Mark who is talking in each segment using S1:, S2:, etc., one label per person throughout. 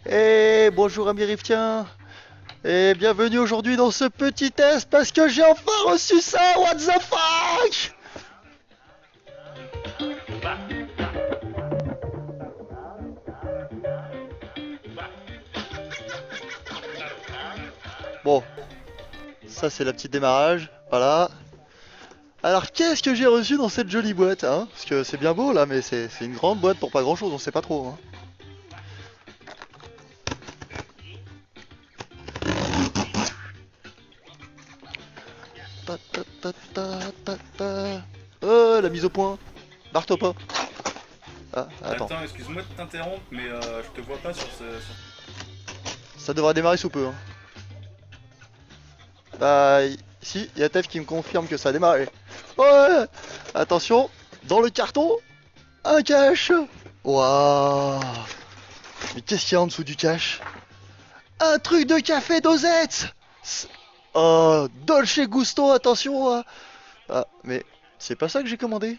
S1: Et bonjour amis Riftiens, et bienvenue aujourd'hui dans ce petit test parce que j'ai enfin reçu ça, what the fuck. Bon, ça c'est la petite démarrage, voilà. Alors qu'est-ce que j'ai reçu dans cette jolie boîte, hein? Parce que c'est bien beau là, mais c'est une grande boîte pour pas grand chose, on sait pas trop, hein. Ta, ta, ta, ta, ta, ta. Oh, la mise au point, barre-toi pas. Ah, attends,
S2: Attends, excuse-moi de t'interrompre, mais je te vois pas sur
S1: ça devrait démarrer sous peu, hein. Bah, si, il y a Tev qui me confirme que ça a démarré. Ouais, attention, dans le carton, un cash. Waouh, mais qu'est-ce qu'il y a en dessous du cash? Un truc de café dosette. Oh, Dolce Gusto, attention, hein. Ah, mais c'est pas ça que j'ai commandé.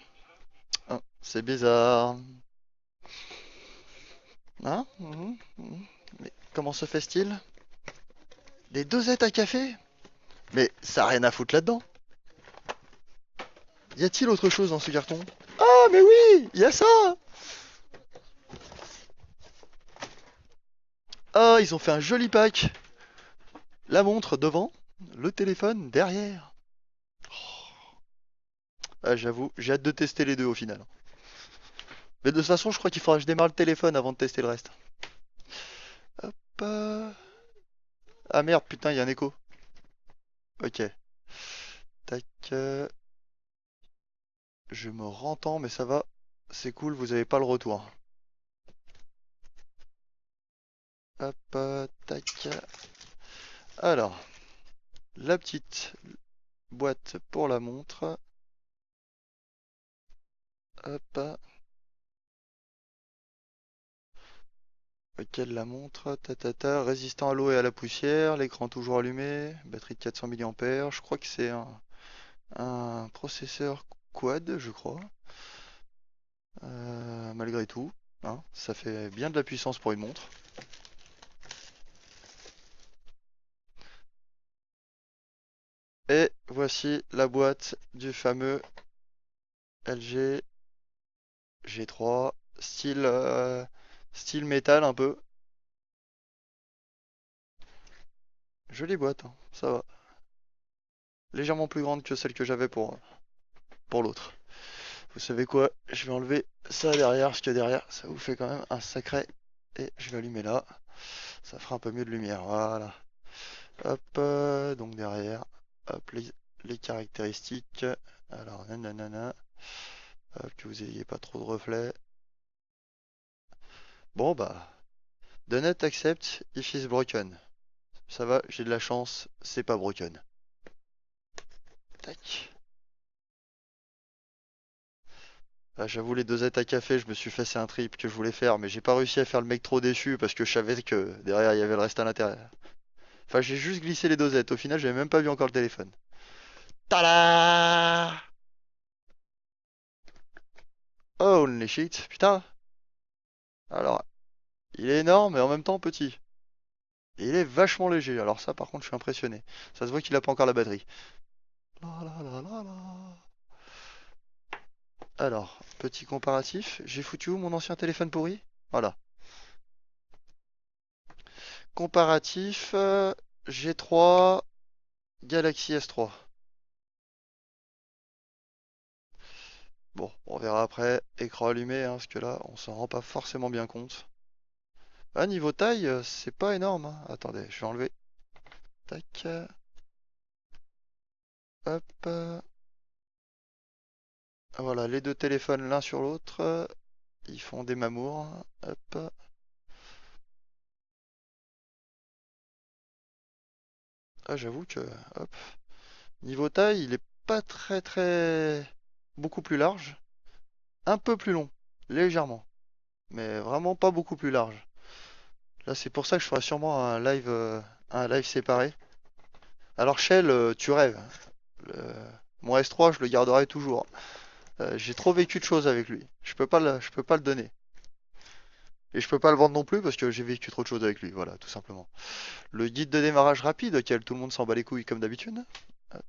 S1: Ah, c'est bizarre. Hein? Mais comment se fait-il? Des dosettes à café? Mais ça a rien à foutre là-dedans. Y a-t-il autre chose dans ce carton? Ah, mais oui, il y a ça. Ah, ils ont fait un joli pack. La montre devant, le téléphone derrière. Ah, j'avoue, j'ai hâte de tester les deux au final. Mais de toute façon, je crois qu'il faudra que je démarre le téléphone avant de tester le reste. Hop. Ah merde, putain, il y a un écho. Ok. Tac. Je me rentends, mais ça va. C'est cool, vous avez pas le retour. Hop. Tac. Alors, la petite boîte pour la montre. Hop. Ok, la montre, résistant à l'eau et à la poussière, l'écran toujours allumé, batterie de 400 mAh, je crois que c'est un processeur quad, je crois. Malgré tout, hein, ça fait bien de la puissance pour une montre. Et voici la boîte du fameux LG G3, style métal un peu. Jolie boîte, hein, ça va. Légèrement plus grande que celle que j'avais pour l'autre. Vous savez quoi? Je vais enlever ça derrière, parce que derrière, ça vous fait quand même un sacré. Et je vais allumer là. Ça fera un peu mieux de lumière. Voilà. Hop, donc derrière, hop, les caractéristiques. Alors, nanana. Hop, que vous ayez pas trop de reflets. Bon, bah, do not accept if it's broken. Ça va, j'ai de la chance, c'est pas broken. Tac. Ah, j'avoue, les dosettes à café, je me suis fait, c'est un trip que je voulais faire, mais j'ai pas réussi à faire le mec trop déçu parce que je savais que derrière il y avait le reste à l'intérieur. Enfin, j'ai juste glissé les dosettes. Au final, j'avais même pas vu encore le téléphone. Tada! Holy shit, putain. Alors, il est énorme et en même temps petit. Et il est vachement léger. Alors ça, par contre, je suis impressionné. Ça se voit qu'il a pas encore la batterie. La la la la la. Alors, petit comparatif. J'ai foutu où mon ancien téléphone pourri? Voilà. Comparatif. G3 Galaxy S3. Bon, on verra après. Écran allumé, hein, parce que là, on s'en rend pas forcément bien compte. Ah, niveau taille, c'est pas énorme, hein. Attendez, je vais enlever. Tac. Hop. Voilà, les deux téléphones l'un sur l'autre. Ils font des mamours. Hop. Ah, j'avoue que, hop. Niveau taille, il est pas très beaucoup plus large. Un peu plus long. Légèrement. Mais vraiment pas beaucoup plus large. Là, c'est pour ça que je ferai sûrement un live séparé. Alors, Shell, tu rêves. Mon S3, je le garderai toujours. J'ai trop vécu de choses avec lui. Je peux pas le donner. Et je peux pas le vendre non plus parce que j'ai vécu trop de choses avec lui, voilà, tout simplement. Le guide de démarrage rapide auquel tout le monde s'en bat les couilles comme d'habitude. Hop.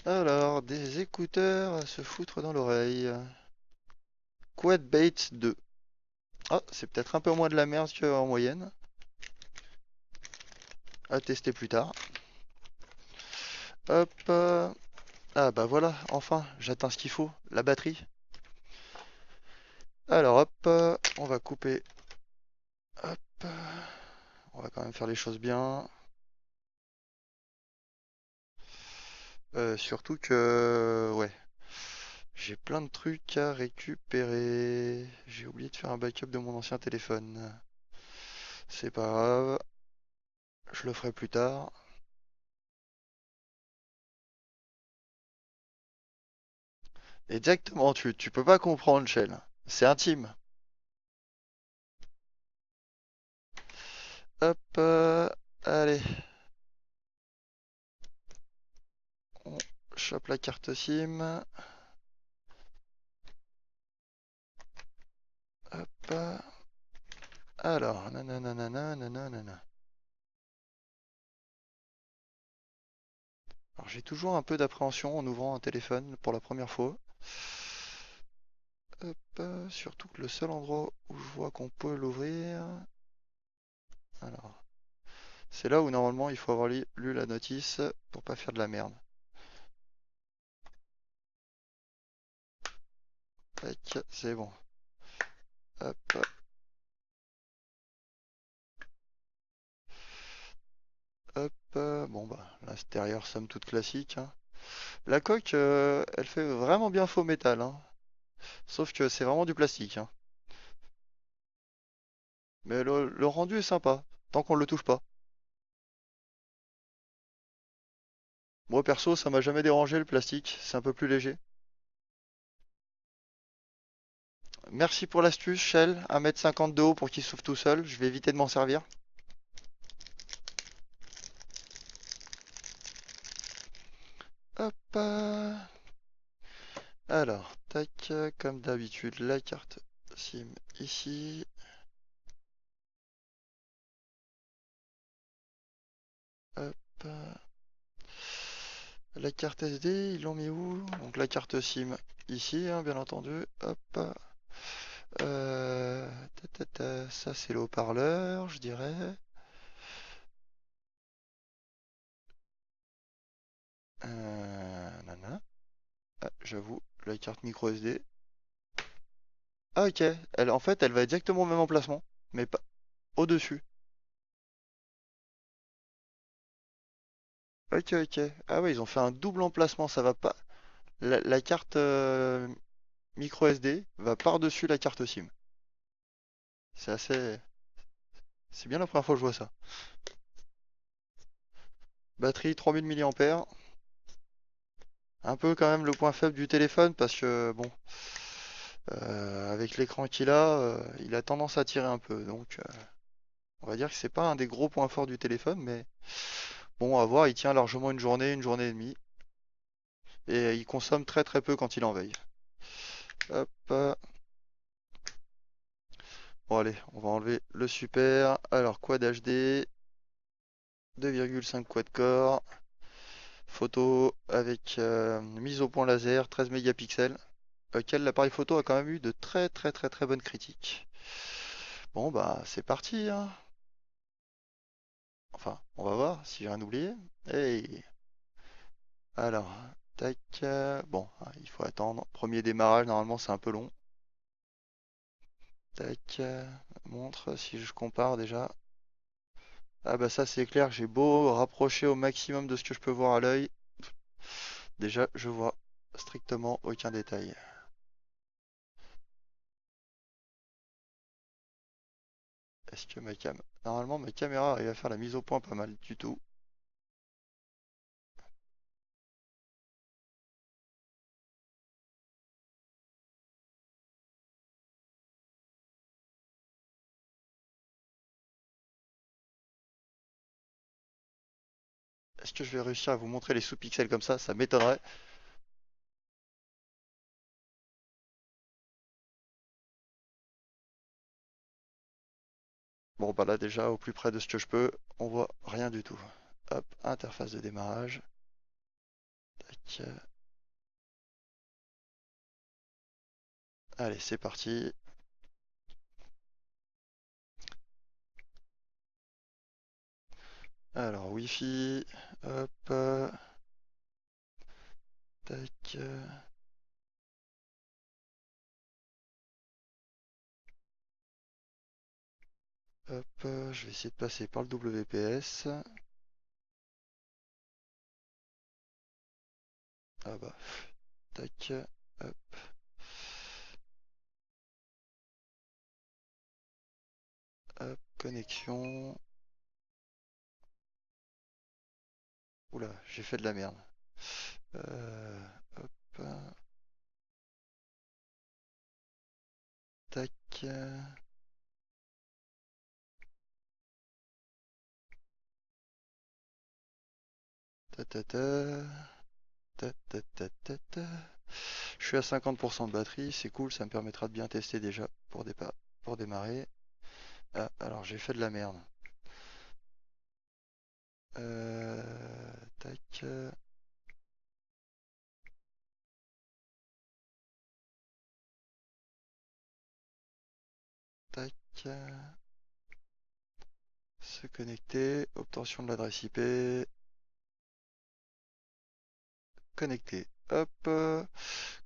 S1: Alors, des écouteurs à se foutre dans l'oreille. Quad Bates 2. Ah, c'est peut-être un peu moins de la merde qu'en moyenne. À tester plus tard. Hop. Ah bah voilà, enfin, j'atteins ce qu'il faut, la batterie. Alors hop, on va couper. Hop. On va quand même faire les choses bien. Surtout que... Ouais. J'ai plein de trucs à récupérer. J'ai oublié de faire un backup de mon ancien téléphone. C'est pas grave. Je le ferai plus tard. Exactement, tu peux pas comprendre, Shell. C'est intime. Hop, allez, on chope la carte SIM. Hop, alors, nanana, nanana. Alors j'ai toujours un peu d'appréhension en ouvrant un téléphone pour la première fois. Hop, surtout que le seul endroit où je vois qu'on peut l'ouvrir, alors, c'est là où normalement il faut avoir lu la notice pour pas faire de la merde. Tac, c'est bon. Hop, hop, bon bah, l'extérieur somme toute classique, hein. La coque, elle fait vraiment bien faux métal, hein. Sauf que c'est vraiment du plastique, hein. Mais le rendu est sympa, tant qu'on le touche pas. Moi perso, ça m'a jamais dérangé le plastique, c'est un peu plus léger. Merci pour l'astuce, Shell. 1,50 m de haut pour qu'il s'ouvre tout seul. Je vais éviter de m'en servir. Hop. Alors, tac, comme d'habitude, la carte SIM ici. Hop. La carte SD, ils l'ont mis où? Donc la carte SIM ici, hein, bien entendu. Hop. Ça c'est le haut-parleur, je dirais. Nana. Ah, j'avoue, la carte micro SD. Ah ok, elle, en fait, elle va exactement au même emplacement, mais pas au-dessus. Ok, ok. Ah ouais, ils ont fait un double emplacement, ça va pas. La carte micro SD va par-dessus la carte SIM. C'est assez... C'est bien la première fois que je vois ça. Batterie 3000 mAh. Un peu quand même le point faible du téléphone parce que, bon, avec l'écran qu'il a tendance à tirer un peu. Donc, on va dire que c'est pas un des gros points forts du téléphone, mais bon, à voir, il tient largement une journée et demie. Et il consomme très très peu quand il est en veille. Hop. Bon allez, on va enlever le super. Alors quad HD, 2,5 quad-core, photo avec mise au point laser, 13 mégapixels, auquel l'appareil photo a quand même eu de très très très très bonnes critiques. Bon bah c'est parti, hein. Enfin, on va voir si j'ai rien oublié. Hey. Alors, tac. Bon, hein, il faut attendre. Premier démarrage, normalement c'est un peu long. Tac. Montre si je compare déjà. Ah bah ça c'est clair, j'ai beau rapprocher au maximum de ce que je peux voir à l'œil. Déjà, je vois strictement aucun détail. Est-ce que ma cam... Normalement, ma caméra arrive à faire la mise au point pas mal du tout. Est-ce que je vais réussir à vous montrer les sous-pixels comme ça? Ça m'étonnerait. Bon, bah là, déjà, au plus près de ce que je peux, on voit rien du tout. Hop, interface de démarrage. Tac. Allez, c'est parti. Alors, Wi-Fi. Hop. Tac. Hop. Je vais essayer de passer par le WPS. Ah bah. Tac. Hop. Hop. Connexion. Oula, j'ai fait de la merde. Hop. Tac. Ta ta ta. Ta ta ta ta ta. Je suis à 50% de batterie, c'est cool, ça me permettra de bien tester déjà pour démarrer. Ah, alors j'ai fait de la merde. Tac. Tac. Se connecter. Obtention de l'adresse IP. Connecter. Hop.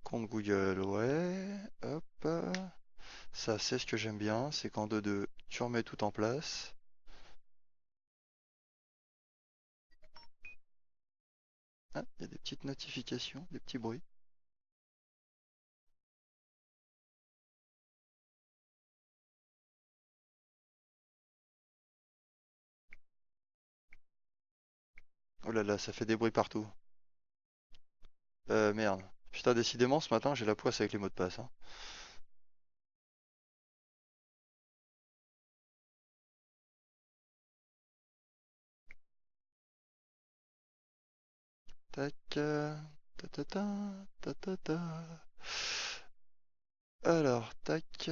S1: Compte Google, ouais. Hop. Ça, c'est ce que j'aime bien. C'est qu'en 2.2, tu remets tout en place. Ah, il y a des petites notifications, des petits bruits. Oh là là, ça fait des bruits partout. Merde. Putain, décidément, ce matin, j'ai la poisse avec les mots de passe, hein. Tac. Ta ta ta. Ta ta ta. Alors, tac.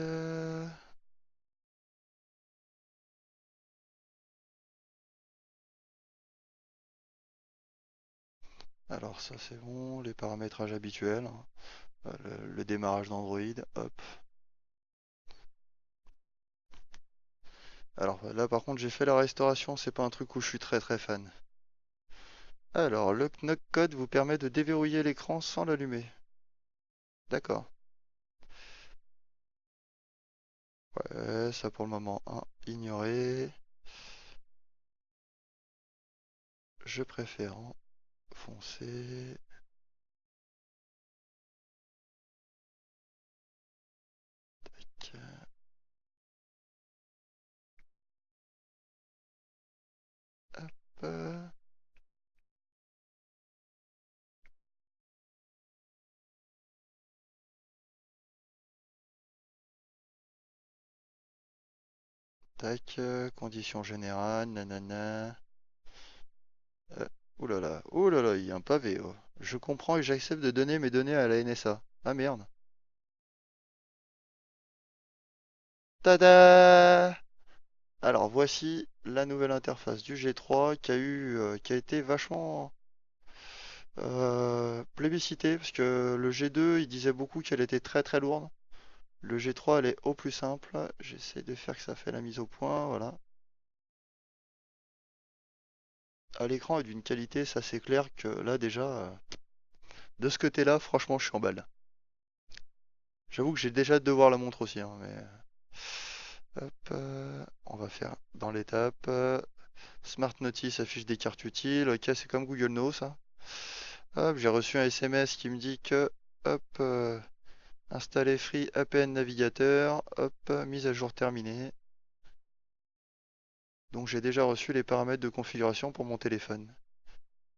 S1: Alors, ça, c'est bon. Les paramétrages habituels, hein. Le démarrage d'Android. Hop. Alors, là, par contre, j'ai fait la restauration. C'est pas un truc où je suis très très fan. Alors, le knock code vous permet de déverrouiller l'écran sans l'allumer. D'accord. Ouais, ça pour le moment, hein. Ignorer. Je préfère enfoncer. Tac. Hop. Tac. Conditions générales. Nanana. Euh, Ouh là là. Ouh là là, il y a un pavé, oh. Je comprends et j'accepte de donner mes données à la NSA. Ah merde. Tada! Alors voici la nouvelle interface du G3 qui a été vachement plébiscitée parce que le G2 il disait beaucoup qu'elle était très très lourde. Le G3 elle est au plus simple. J'essaie de faire que ça fait la mise au point, voilà. À l'écran est d'une qualité, ça c'est clair que là déjà de ce côté-là, franchement je suis en balle. J'avoue que j'ai déjà hâte de voir la montre aussi, hein, mais hop, on va faire dans l'étape. Smart Notice affiche des cartes utiles. Ok, c'est comme Google Now ça. Hop, j'ai reçu un SMS qui me dit que, hop, installer Free APN Navigateur, hop, mise à jour terminée. Donc j'ai déjà reçu les paramètres de configuration pour mon téléphone.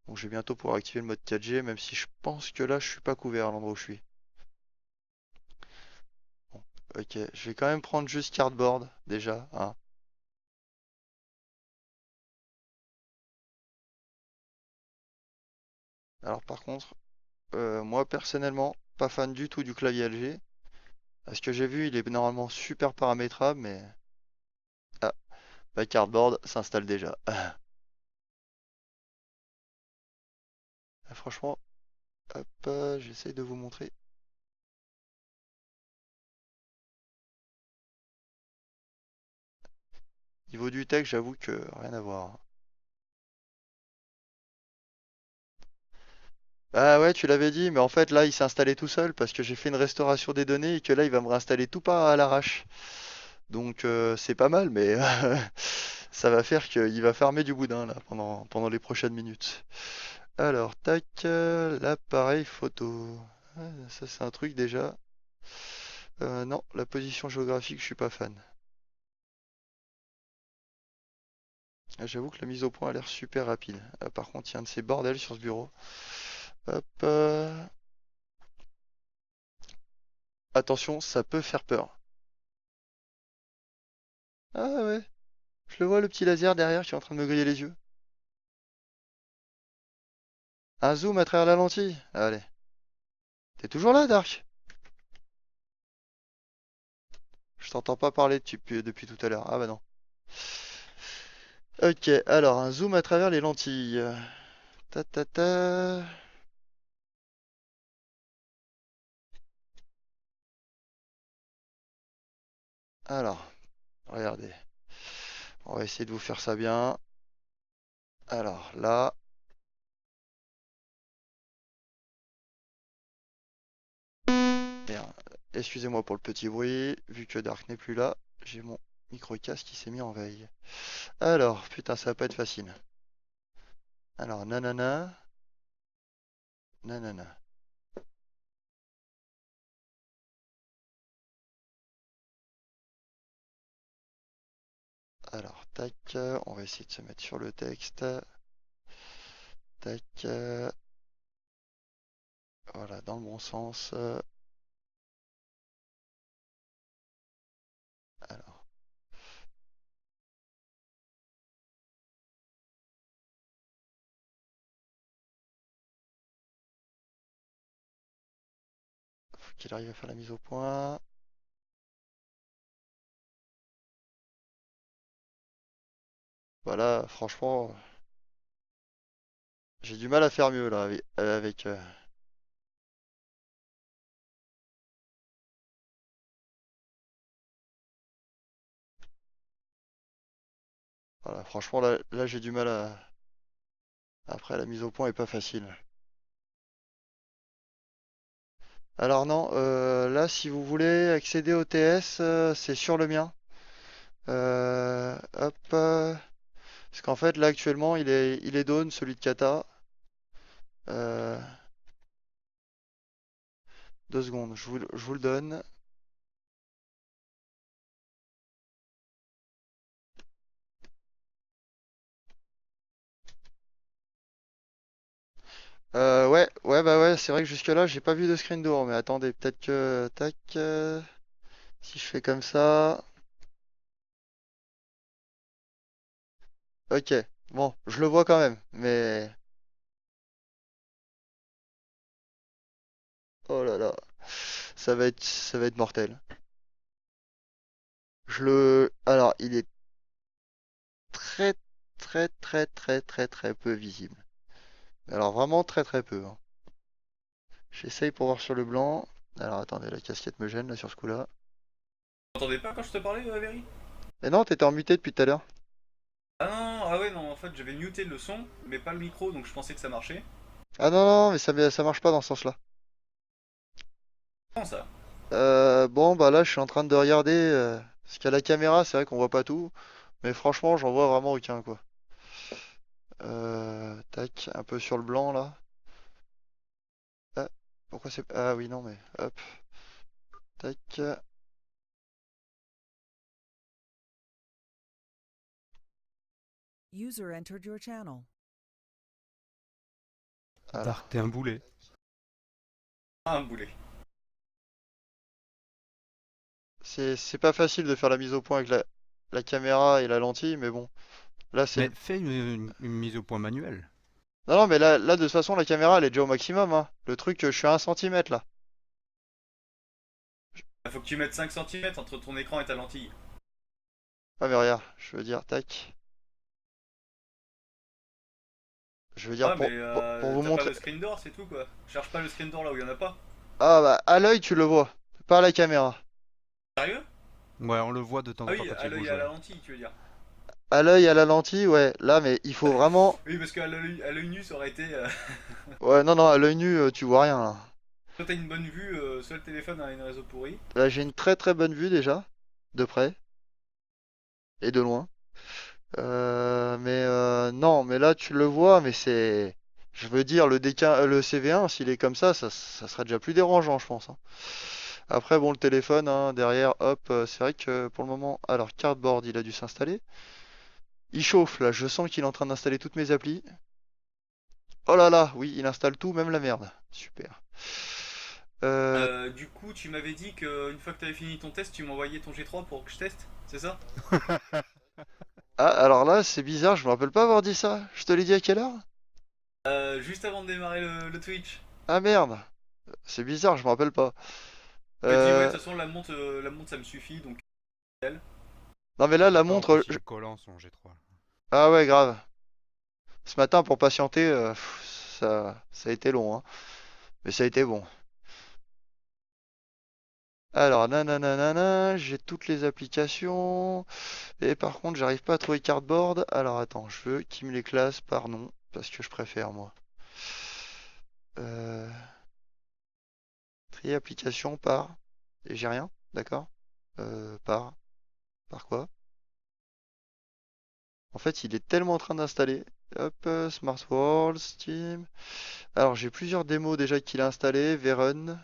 S1: Donc je vais bientôt pouvoir activer le mode 4G, même si je pense que là je suis pas couvert à l'endroit où je suis. Bon, ok, je vais quand même prendre juste Cardboard déjà, hein. Alors par contre, moi personnellement, pas fan du tout du clavier LG. À ce que j'ai vu, il est normalement super paramétrable, mais... Ah. La cardboard s'installe déjà. Franchement, hop, j'essaye de vous montrer. Niveau du texte, j'avoue que rien à voir. Ah ouais, tu l'avais dit, mais en fait là il s'est installé tout seul parce que j'ai fait une restauration des données et que là il va me réinstaller tout par à l'arrache. Donc c'est pas mal, mais ça va faire qu'il va farmer du boudin là pendant les prochaines minutes. Alors, tac, l'appareil photo. Ah, ça c'est un truc déjà. Non, la position géographique, je suis pas fan. Ah, j'avoue que la mise au point a l'air super rapide. Ah, par contre, il y a un de ces bordels sur ce bureau. Hop. Attention, ça peut faire peur. Ah ouais, je le vois le petit laser derrière qui est en train de me griller les yeux. Un zoom à travers la lentille. Allez. T'es toujours là, Dark? Je t'entends pas parler depuis tout à l'heure. Ah bah non. Ok, alors un zoom à travers les lentilles. Ta ta ta. Alors, regardez. On va essayer de vous faire ça bien. Alors là, merde. Excusez-moi pour le petit bruit. Vu que Dark n'est plus là, j'ai mon micro-casque qui s'est mis en veille. Alors, putain, ça va pas être facile. Alors, nanana, nanana. Alors, tac, on va essayer de se mettre sur le texte. Tac, voilà, dans le bon sens. Alors, faut qu'il arrive à faire la mise au point. Voilà, franchement, j'ai du mal à faire mieux là voilà, franchement là j'ai du mal à. Après la mise au point est pas facile. Alors non, là si vous voulez accéder au TS, c'est sur le mien. Hop, parce qu'en fait là actuellement il est down celui de Kata. Euh, 2 secondes, je vous le donne. Ouais, bah ouais, c'est vrai que jusque-là, j'ai pas vu de screen door, mais attendez, peut-être que, tac, si je fais comme ça, ok, bon, je le vois quand même, mais, oh là là, ça va être mortel. Alors, il est très, très, très, très, très, très peu visible. Alors vraiment très, très peu, hein. J'essaye pour voir sur le blanc. Alors attendez, la casquette me gêne là sur ce coup-là.
S2: T'entendais pas quand je te parlais, Avery?
S1: Et non, t'étais en muté depuis tout à l'heure.
S2: Ah non, ah ouais, non, en fait j'avais muté le son, mais pas le micro, donc je pensais que ça marchait.
S1: Ah non, non, mais ça marche pas dans ce sens-là.
S2: Comment ça?
S1: Bon, bah là, je suis en train de regarder. Parce qu'à la caméra, c'est vrai qu'on voit pas tout. Mais franchement, j'en vois vraiment aucun, quoi. Tac, un peu sur le blanc, là. Ah, pourquoi c'est. Ah oui, non, mais. Hop, tac.
S3: User entered your channel.
S1: Alors.
S4: Dark, t'es un boulet.
S2: Ah, un boulet.
S1: C'est pas facile de faire la mise au point avec la caméra et la lentille, mais bon. Là, c'est
S4: Mais
S1: le.
S4: fais une mise au point manuelle.
S1: Non, non, mais là, de toute façon, la caméra, elle est déjà au maximum, hein. Le truc, je suis à 1 centimètre, là.
S2: Faut que tu mettes 5 cm entre ton écran et ta lentille.
S1: Ah mais regarde, je veux dire, tac. Je veux dire,
S2: Ah, mais
S1: pour vous
S2: t'as pas
S1: montrer.
S2: le screen door, c'est tout quoi. Cherche pas le screen door là où il y en a pas.
S1: Ah bah, à l'œil, tu le vois. Pas à la caméra.
S2: Sérieux?
S4: Ouais, on le voit de temps
S2: Ah
S4: en temps
S2: oui,
S4: quand
S2: à
S4: il
S2: l'œil et
S4: bouge,
S2: à la
S4: ouais.
S2: lentille, tu veux dire.
S1: À l'œil, à la lentille, ouais. Là, mais il faut vraiment.
S2: Oui, parce à l'œil nu, ça aurait été.
S1: Ouais, non, non, à l'œil nu, tu vois rien là.
S2: Quand t'as une bonne vue, soit le téléphone a une réseau pourri.
S1: Là, j'ai une très très bonne vue déjà, de près et de loin. Non, mais là, tu le vois, mais c'est. Je veux dire, le CV1, s'il est comme ça serait déjà plus dérangeant, je pense, hein. Après, bon, le téléphone, hein, derrière, hop, c'est vrai que pour le moment, alors, Cardboard, il a dû s'installer. Il chauffe, là, je sens qu'il est en train d'installer toutes mes applis. Oh là là, oui, il installe tout, même la merde. Super. Euh,
S2: Du coup, tu m'avais dit qu'une fois que t'avais fini ton test, tu m'envoyais ton G3 pour que je teste, c'est ça?
S1: Ah, alors là, c'est bizarre, je me rappelle pas avoir dit ça. Je te l'ai dit à quelle heure?
S2: Juste avant de démarrer le Twitch.
S1: Ah merde, c'est bizarre, je me rappelle pas.
S2: Tu m'as dit, ouais, de
S1: Euh,
S2: toute façon, la montre ça me suffit, donc.
S1: Non mais là,
S4: Je sais
S1: la
S4: pas, en plus
S1: montre.
S4: il est collant son G3.
S1: Ah ouais, grave. Ce matin, pour patienter, ça a été long, hein. Mais ça a été bon. Alors, nanana, j'ai toutes les applications. Et par contre, j'arrive pas à trouver Cardboard. Alors attends, je veux qu'il me les classe par nom. Parce que je préfère, moi. Euh, Trier application par. Et j'ai rien, d'accord? Par. Par quoi? En fait, il est tellement en train d'installer. Hop, Smart World, Steam. Alors, j'ai plusieurs démos déjà qu'il a installé. Veren.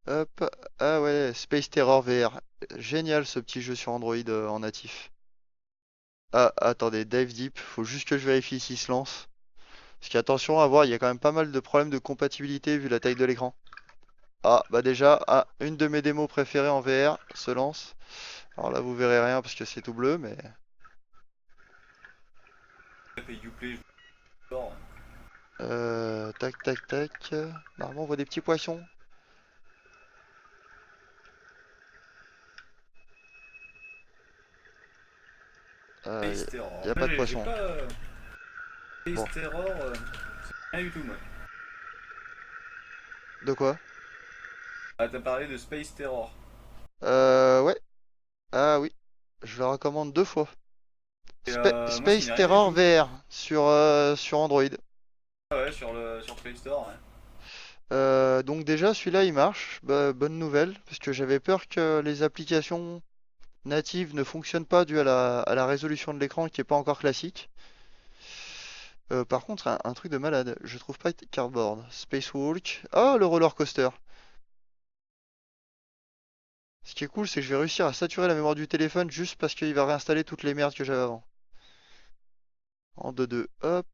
S1: Hop. Ah ouais, Space Terror VR. Génial ce petit jeu sur Android en natif. Ah, attendez, Dive Deep. Faut juste que je vérifie s'il se lance. Parce qu'attention à voir, il y a quand même pas mal de problèmes de compatibilité vu la taille de l'écran. Ah, bah déjà, ah, une de mes démos préférées en VR se lance. Alors là, vous verrez rien parce que c'est tout bleu, mais.
S2: Fait Uplay, je sors.
S1: Tac, tac, tac. Normalement, on voit des petits poissons.
S2: Space
S1: Il
S2: Terror.
S1: n'y a
S2: Moi,
S1: pas de
S2: j'ai
S1: poisson.
S2: pas.
S1: Bon,
S2: Space Terror, c'est rien du tout, moi.
S1: de quoi?
S2: Ah, t'as parlé de Space Terror.
S1: Ouais. Ah oui. Je le recommande deux fois.
S2: Et moi, ça me
S1: Space
S2: dit rien du
S1: Terror
S2: tout.
S1: VR sur Android.
S2: Ah ouais, sur Play Store, ouais.
S1: Donc déjà, celui-là, il marche. Bah, bonne nouvelle, parce que j'avais peur que les applications natives ne fonctionnent pas dû à la résolution de l'écran qui est pas encore classique. Par contre, un truc de malade, je trouve pas Cardboard. Spacewalk. Ah, le roller coaster. Ce qui est cool, c'est que je vais réussir à saturer la mémoire du téléphone juste parce qu'il va réinstaller toutes les merdes que j'avais avant. En 2-2, hop.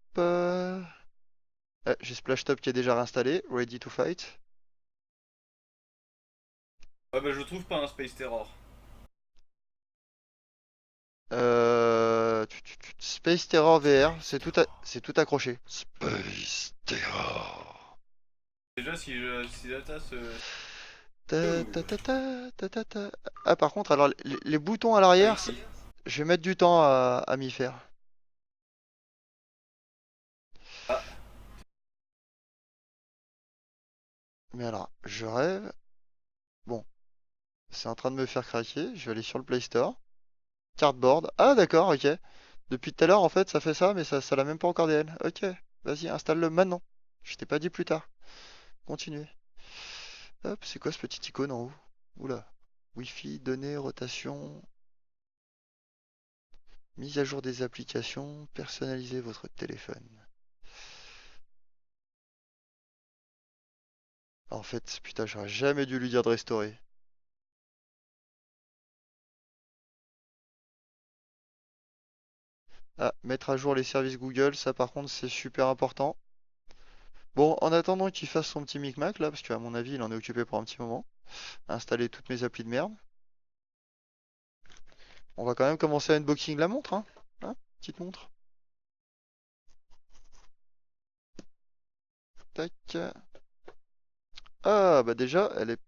S1: J'ai Splashtop qui est déjà réinstallé. Ready to fight.
S2: Ouais, bah, je trouve pas un Space Terror.
S1: Space Terror VR,
S4: Space
S1: c'est
S4: Terror.
S1: tout accroché. Space Terror.
S2: Déjà, si j'atteins ce.
S1: Ta,
S2: Oh.
S1: ta, ta, ta, ta, ta, ta. Ah, par contre, alors les boutons à
S2: Ah,
S1: l'arrière,
S2: ici.
S1: je vais mettre du temps à m'y faire.
S2: Ah,
S1: Mais alors, je rêve. Bon, c'est en train de me faire craquer. Je vais aller sur le Play Store. Cardboard. Ah, d'accord, ok. Depuis tout à l'heure, en fait, ça fait ça, mais ça l'a même pas encore DL. Ok, vas-y, installe-le maintenant. Je t'ai pas dit plus tard. Continuez. Hop, c'est quoi ce petit icône en haut? Oula. Wi-Fi, données, rotation, mise à jour des applications, personnalisez votre téléphone. En fait, putain, j'aurais jamais dû lui dire de restaurer. Ah, mettre à jour les services Google, ça par contre, c'est super important. Bon, en attendant qu'il fasse son petit micmac là, parce qu'à mon avis, il en est occupé pour un petit moment. Installer toutes mes applis de merde. On va quand même commencer à unboxing la montre, hein. Hein, petite montre. Tac. Ah, bah déjà, elle est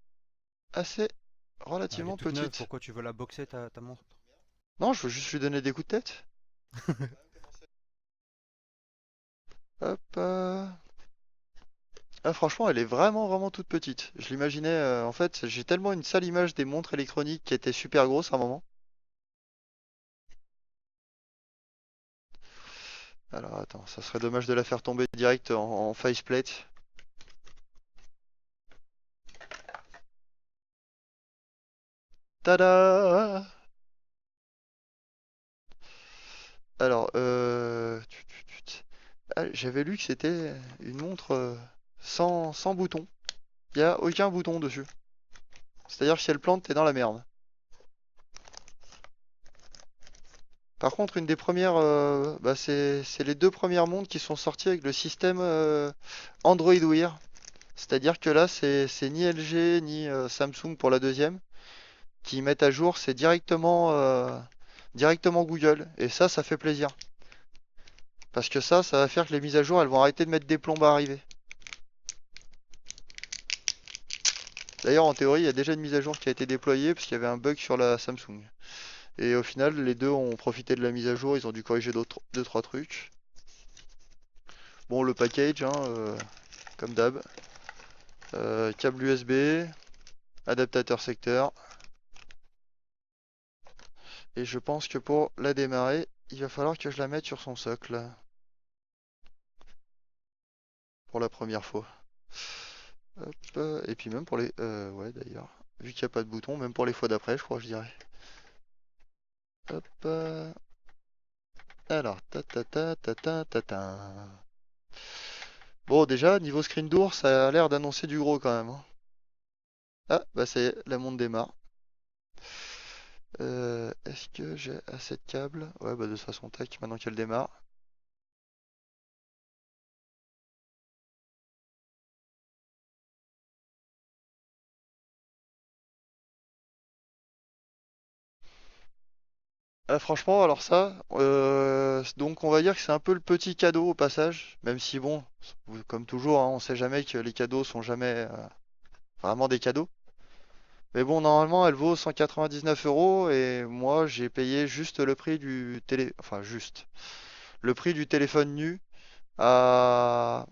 S1: assez
S4: Bah, elle est
S1: relativement
S4: toute neuve,
S1: petite.
S4: pourquoi tu veux la boxer ta montre?
S1: Non, je veux juste lui donner des coups de tête. Hop. Ah, franchement, elle est vraiment, vraiment toute petite. Je l'imaginais, en fait, j'ai tellement une sale image des montres électroniques qui étaient super grosses à un moment. Alors attends, ça serait dommage de la faire tomber direct en faceplate. Tada! Alors, ah, j'avais lu que c'était une montre sans bouton. Il n'y a aucun bouton dessus. C'est-à-dire que si elle plante, t'es dans la merde. Par contre, une des premières, bah, c'est les deux premières montres qui sont sorties avec le système Android Wear. C'est-à-dire que là, c'est ni LG ni Samsung pour la deuxième qui mettent à jour, c'est directement Google. Et ça fait plaisir. Parce que ça va faire que les mises à jour, elles vont arrêter de mettre des plombes à arriver. D'ailleurs, en théorie, il y a déjà une mise à jour qui a été déployée parce qu'il y avait un bug sur la Samsung. Et au final, les deux ont profité de la mise à jour, ils ont dû corriger deux, trois trucs. Bon, le package, hein, comme d'hab. Câble USB, adaptateur secteur. Et je pense que pour la démarrer, il va falloir que je la mette sur son socle. Pour la première fois. Hop, et puis même pour les... ouais, d'ailleurs. Vu qu'il n'y a pas de bouton, même pour les fois d'après, je crois, je dirais. Hop. Alors, ta ta ta ta ta ta ta. Bon, déjà, niveau screen door, ça a l'air d'annoncer du gros quand même, hein. Ah, bah ça y est, la montre démarre. Est-ce que j'ai assez de câbles? Ouais, bah de toute façon, tac, maintenant qu'elle démarre. Ah, franchement, alors ça, donc on va dire que c'est un peu le petit cadeau au passage, même si bon, comme toujours, hein, on sait jamais que les cadeaux sont jamais vraiment des cadeaux. Mais bon, normalement, elle vaut 199 euros et moi, j'ai payé juste le prix du enfin juste, le prix du téléphone nu à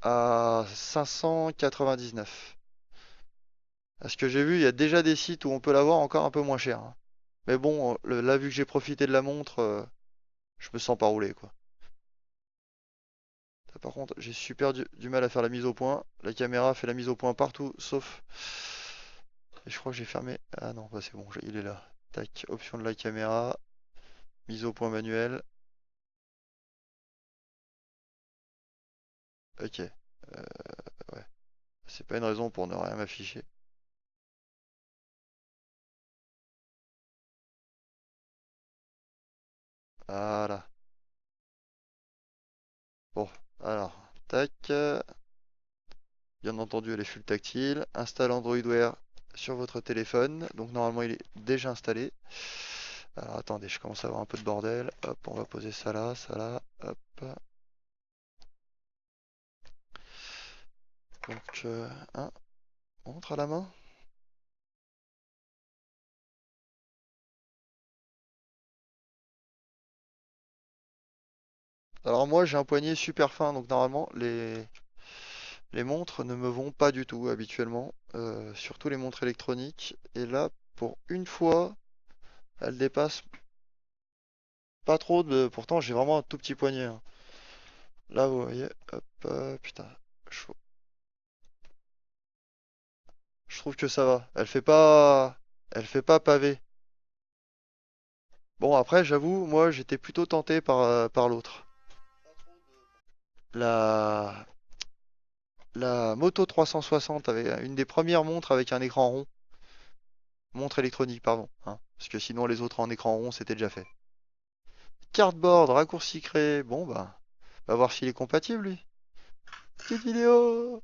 S1: à 599. À ce que j'ai vu, il y a déjà des sites où on peut l'avoir encore un peu moins cher, hein. Mais bon, là, vu que j'ai profité de la montre, je me sens pas rouler, quoi. Ça, par contre, j'ai super du mal à faire la mise au point. La caméra fait la mise au point partout, sauf... Et je crois que j'ai fermé... Ah non, bah c'est bon, il est là. Tac, option de la caméra, mise au point manuelle. Ok, ouais. C'est pas une raison pour ne rien m'afficher. Voilà. Bon, alors, tac. Bien entendu, elle est full tactile. Installe Android Wear sur votre téléphone. Donc normalement, il est déjà installé. Alors attendez, je commence à avoir un peu de bordel. Hop, on va poser ça là, ça là. Hop. Donc, montre à la main. Alors moi, j'ai un poignet super fin, donc normalement, les montres ne me vont pas du tout habituellement. Surtout les montres électroniques. Et là, pour une fois, elles dépassent pas trop de... Pourtant, j'ai vraiment un tout petit poignet, hein. Là, vous voyez, hop, putain, je, je trouve que ça va. Elle fait pas pavé. Bon, après, j'avoue, moi, j'étais plutôt tenté par l'autre. La, la Moto 360 avait une des premières montres avec un écran rond. Montre électronique, pardon, hein, parce que sinon, les autres en écran rond, c'était déjà fait. Cardboard, raccourci créé. Bon, bah, va voir s'il est compatible, lui. Petite vidéo.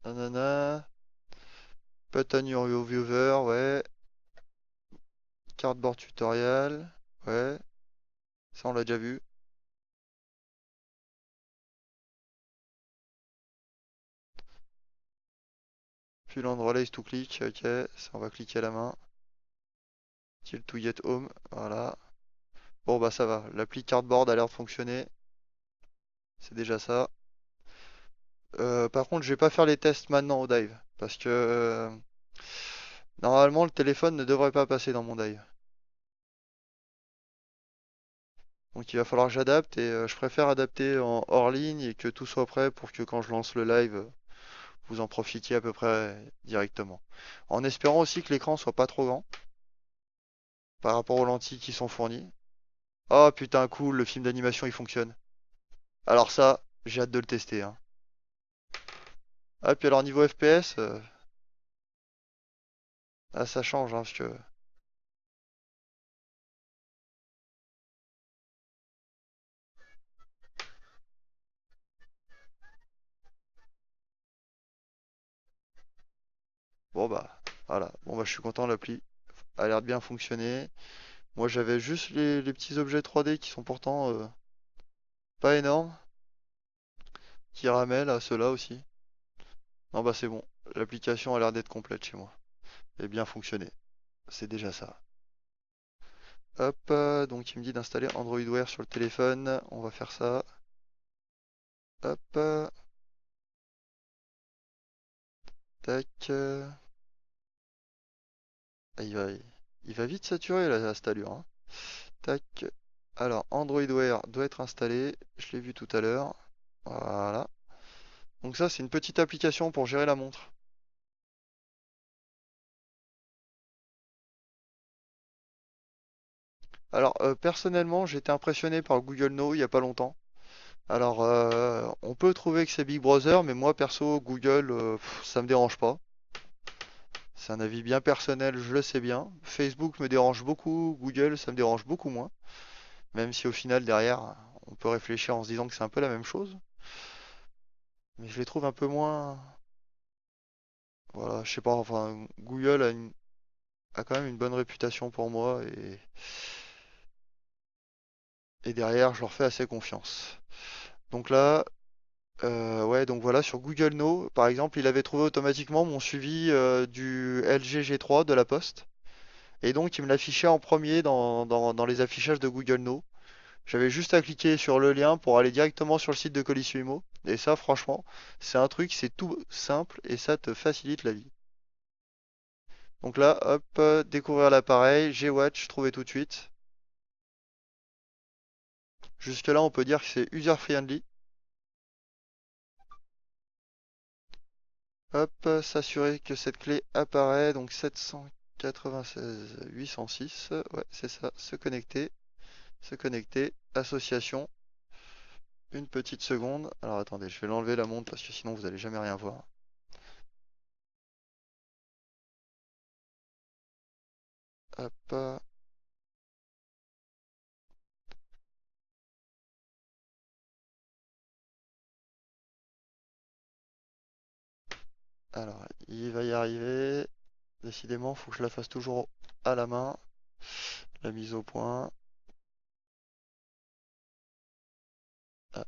S1: Nanana. Button your viewer, ouais. Cardboard tutorial, ouais. Ça, on l'a déjà vu. Puis l'Android to click, ok, ça on va cliquer à la main. Tilt to get home, voilà. Bon bah ça va, l'appli Cardboard a l'air de fonctionner, c'est déjà ça. Par contre, je vais pas faire les tests maintenant au dive, parce que normalement le téléphone ne devrait pas passer dans mon dive. Donc il va falloir que j'adapte et je préfère adapter en hors ligne et que tout soit prêt pour que quand je lance le live, vous en profitiez à peu près directement. En espérant aussi que l'écran soit pas trop grand par rapport aux lentilles qui sont fournies. Oh putain, cool, le film d'animation il fonctionne. Alors ça, j'ai hâte de le tester, hein. Ah, puis alors niveau FPS, ah, ça change, hein, parce que... Bon bah, voilà. Bon bah, je suis content, l'appli a l'air de bien fonctionner. Moi, j'avais juste les petits objets 3D qui sont pourtant pas énormes, qui ramènent à ceux-là aussi. Non bah c'est bon, l'application a l'air d'être complète chez moi. Et bien fonctionner. C'est déjà ça. Hop, donc il me dit d'installer Android Wear sur le téléphone. On va faire ça. Hop, tac. Ah, il va vite saturer là, à cette allure, hein. Tac. Alors, Android Wear doit être installé. Je l'ai vu tout à l'heure. Voilà. Donc ça, c'est une petite application pour gérer la montre. Alors, personnellement, j'ai été impressionné par Google Now il n'y a pas longtemps. Alors, on peut trouver que c'est Big Brother, mais moi, perso, Google, ça me dérange pas. C'est un avis bien personnel, je le sais bien. Facebook me dérange beaucoup, Google, ça me dérange beaucoup moins. Même si au final, derrière, on peut réfléchir en se disant que c'est un peu la même chose. Mais je les trouve un peu moins... Voilà, je sais pas, enfin, Google a quand même une bonne réputation pour moi et derrière, je leur fais assez confiance. Donc là, ouais, donc voilà, sur Google Now, par exemple, il avait trouvé automatiquement mon suivi du LG G3 de la Poste. Et donc, il me l'affichait en premier dans les affichages de Google Now. J'avais juste à cliquer sur le lien pour aller directement sur le site de Colis Et ça, franchement, c'est un truc, c'est tout simple et ça te facilite la vie. Donc là, hop, découvrir l'appareil, G-Watch, trouver tout de suite. Jusque-là, on peut dire que c'est user-friendly. Hop, s'assurer que cette clé apparaît, donc 796 806, ouais, c'est ça, se connecter, association, une petite seconde. Alors attendez, je vais l'enlever la montre parce que sinon vous allez jamais rien voir. Hop, alors il va y arriver. Décidément, faut que je la fasse toujours à la main. La mise au point. Ah,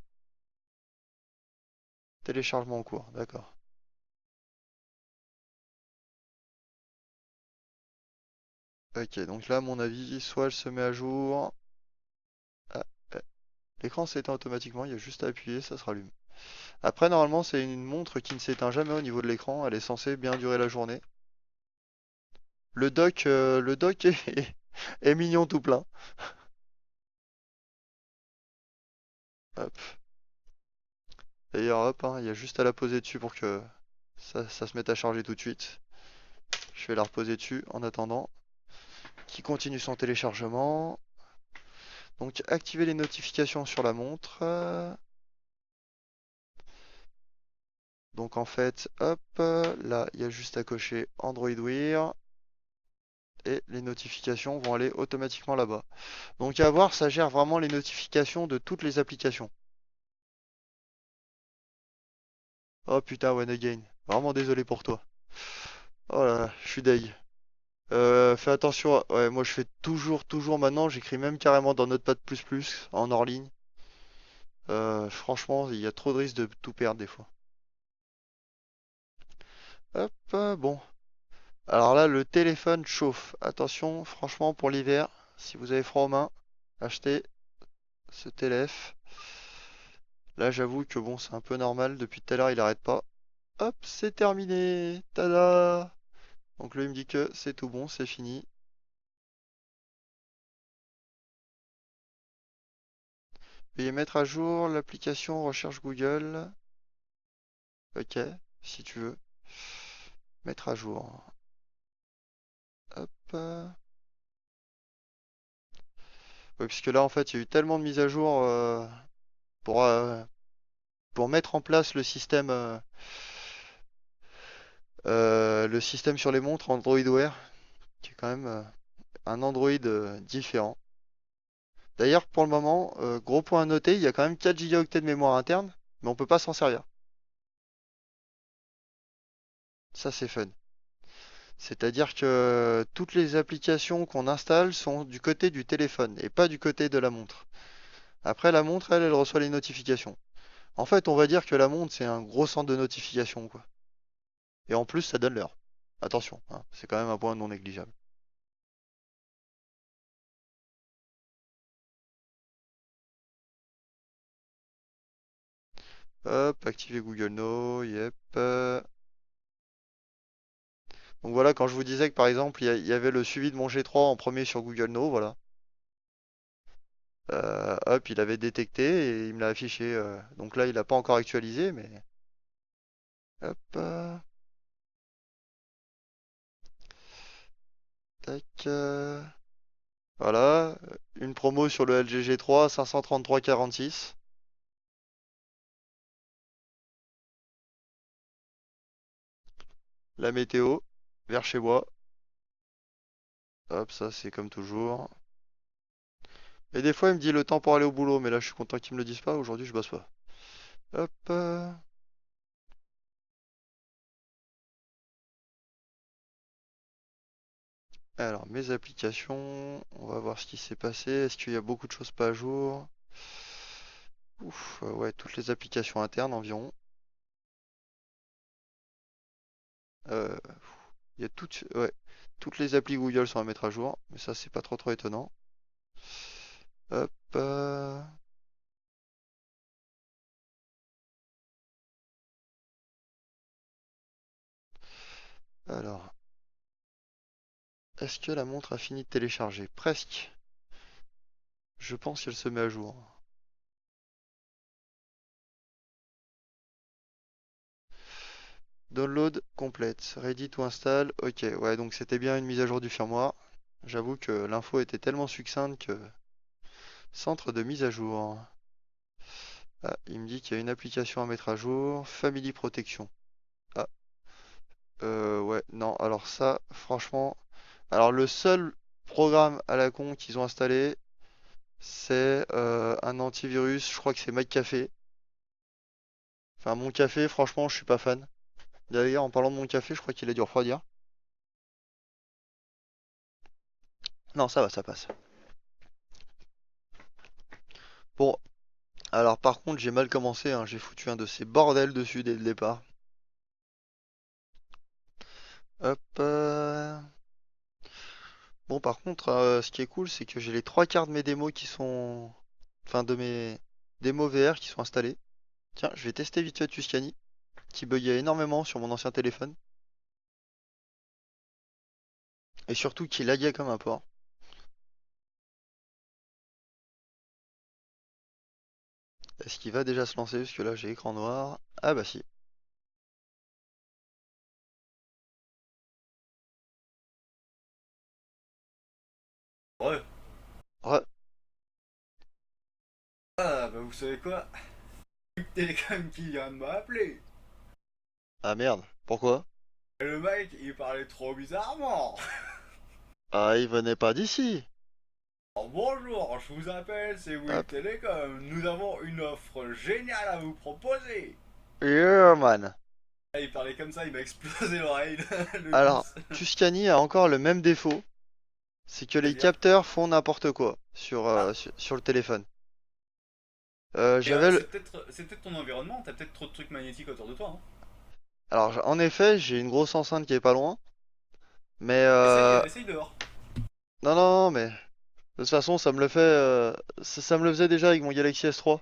S1: téléchargement en cours, d'accord. Ok, donc là, à mon avis, soit elle se met à jour. Ah, l'écran s'éteint automatiquement, il y a juste à appuyer, ça se rallume. Après, normalement, c'est une montre qui ne s'éteint jamais au niveau de l'écran. Elle est censée bien durer la journée. Le dock est mignon tout plein. Hop. D'ailleurs, hop, hein, il y a juste à la poser dessus pour que ça se mette à charger tout de suite. Je vais la reposer dessus en attendant qu'il continue son téléchargement. Donc, activer les notifications sur la montre. Donc, en fait, hop, là, il y a juste à cocher Android Wear. Et les notifications vont aller automatiquement là-bas. Donc à voir, ça gère vraiment les notifications de toutes les applications. Oh putain, One Again. Vraiment désolé pour toi. Oh là là, je suis deg. Fais attention. Ouais, moi je fais toujours maintenant. J'écris même carrément dans Notepad++ en hors ligne. Franchement, il y a trop de risques de tout perdre des fois. Hop, bon. Alors là, le téléphone chauffe. Attention, franchement, pour l'hiver, si vous avez froid aux mains, achetez ce téléphone. Là, j'avoue que bon, c'est un peu normal. Depuis tout à l'heure, il arrête pas. Hop, c'est terminé. Tada! Donc là, il me dit que c'est tout bon, c'est fini. Veuillez mettre à jour l'application recherche Google. Ok, si tu veux. Mettre à jour. Hop. Ouais, puisque là, en fait, il y a eu tellement de mises à jour pour, euh, pour mettre en place le système sur les montres Android Wear, qui est quand même un Android différent. D'ailleurs, pour le moment, gros point à noter, il y a quand même 4 Go de mémoire interne, mais on peut pas s'en servir. Ça, c'est fun. C'est-à-dire que toutes les applications qu'on installe sont du côté du téléphone et pas du côté de la montre. Après, la montre, elle reçoit les notifications. En fait, on va dire que la montre, c'est un gros centre de notification, quoi. Et en plus, ça donne l'heure. Attention, hein, c'est quand même un point non négligeable. Hop, activer Google Now, yep. Donc voilà, quand je vous disais que par exemple, il y avait le suivi de mon G3 en premier sur Google Now, voilà. Hop, il avait détecté et il me l'a affiché. Donc là, il n'a pas encore actualisé, mais hop, tac. Voilà, une promo sur le LG G3 533,46. La météo, vers chez moi. Hop, ça c'est comme toujours. Et des fois, il me dit le temps pour aller au boulot, mais là, je suis content qu'ils me le disent pas. Aujourd'hui, je bosse pas. Hop. Alors, mes applications, on va voir ce qui s'est passé. Est-ce qu'il y a beaucoup de choses pas à jour? Ouf, ouais, toutes les applications internes environ. Euh, il y a toutes les applis Google sont à mettre à jour, mais ça, c'est pas trop étonnant. Hop. Alors, est-ce que la montre a fini de télécharger? Presque. Je pense qu'elle se met à jour. Download complète. Ready to install. Ok, ouais, donc c'était bien une mise à jour du firmware. J'avoue que l'info était tellement succincte que... Centre de mise à jour. Ah, il me dit qu'il y a une application à mettre à jour. Family Protection. Ah, ouais, non, alors ça, franchement... Alors le seul programme à la con qu'ils ont installé, c'est un antivirus, je crois que c'est McCafé. Enfin, mon café, franchement, je suis pas fan. D'ailleurs, en parlant de mon café, je crois qu'il a dû refroidir. Non, ça va, ça passe. Bon, alors par contre, j'ai mal commencé, hein. J'ai foutu un de ces bordels dessus dès le départ. Hop. Bon, par contre, ce qui est cool, c'est que j'ai les trois quarts de mes démos qui sont... Enfin, de mes démos VR qui sont installées. Tiens, je vais tester vite fait Tuscany, qui buguait énormément sur mon ancien téléphone. Et surtout qui laguait comme un porc. Est-ce qu'il va déjà se lancer? Parce que là, j'ai écran noir. Ah bah si.
S2: Ouais.
S1: Ouais.
S2: Ah, bah vous savez quoi? Télécom qui vient de m'appeler.
S1: Ah merde. Pourquoi?
S2: Et le mec, il parlait trop bizarrement.
S1: Ah, il venait pas d'ici.
S2: Alors, bonjour, je vous appelle, c'est Bouygues
S1: Hop.
S2: Télécom. Nous avons une offre géniale à vous proposer.
S1: Yeah, man.
S2: Ah, il parlait comme ça, il m'a explosé l'oreille, le
S1: Alors,
S2: gosse.
S1: Tuscany a encore le même défaut. C'est que les
S2: C'est-à-dire?
S1: capteurs font n'importe quoi
S2: Ah,
S1: sur le téléphone.
S2: et
S1: J'avais le...
S2: c'est peut-être ton environnement, t'as peut-être trop de trucs magnétiques autour de toi. Hein.
S1: Alors, en effet, j'ai une grosse enceinte qui est pas loin. Mais
S2: Essaye dehors.
S1: non, non, non, mais de toute façon, ça me le fait. Ça me le faisait déjà avec mon Galaxy S3.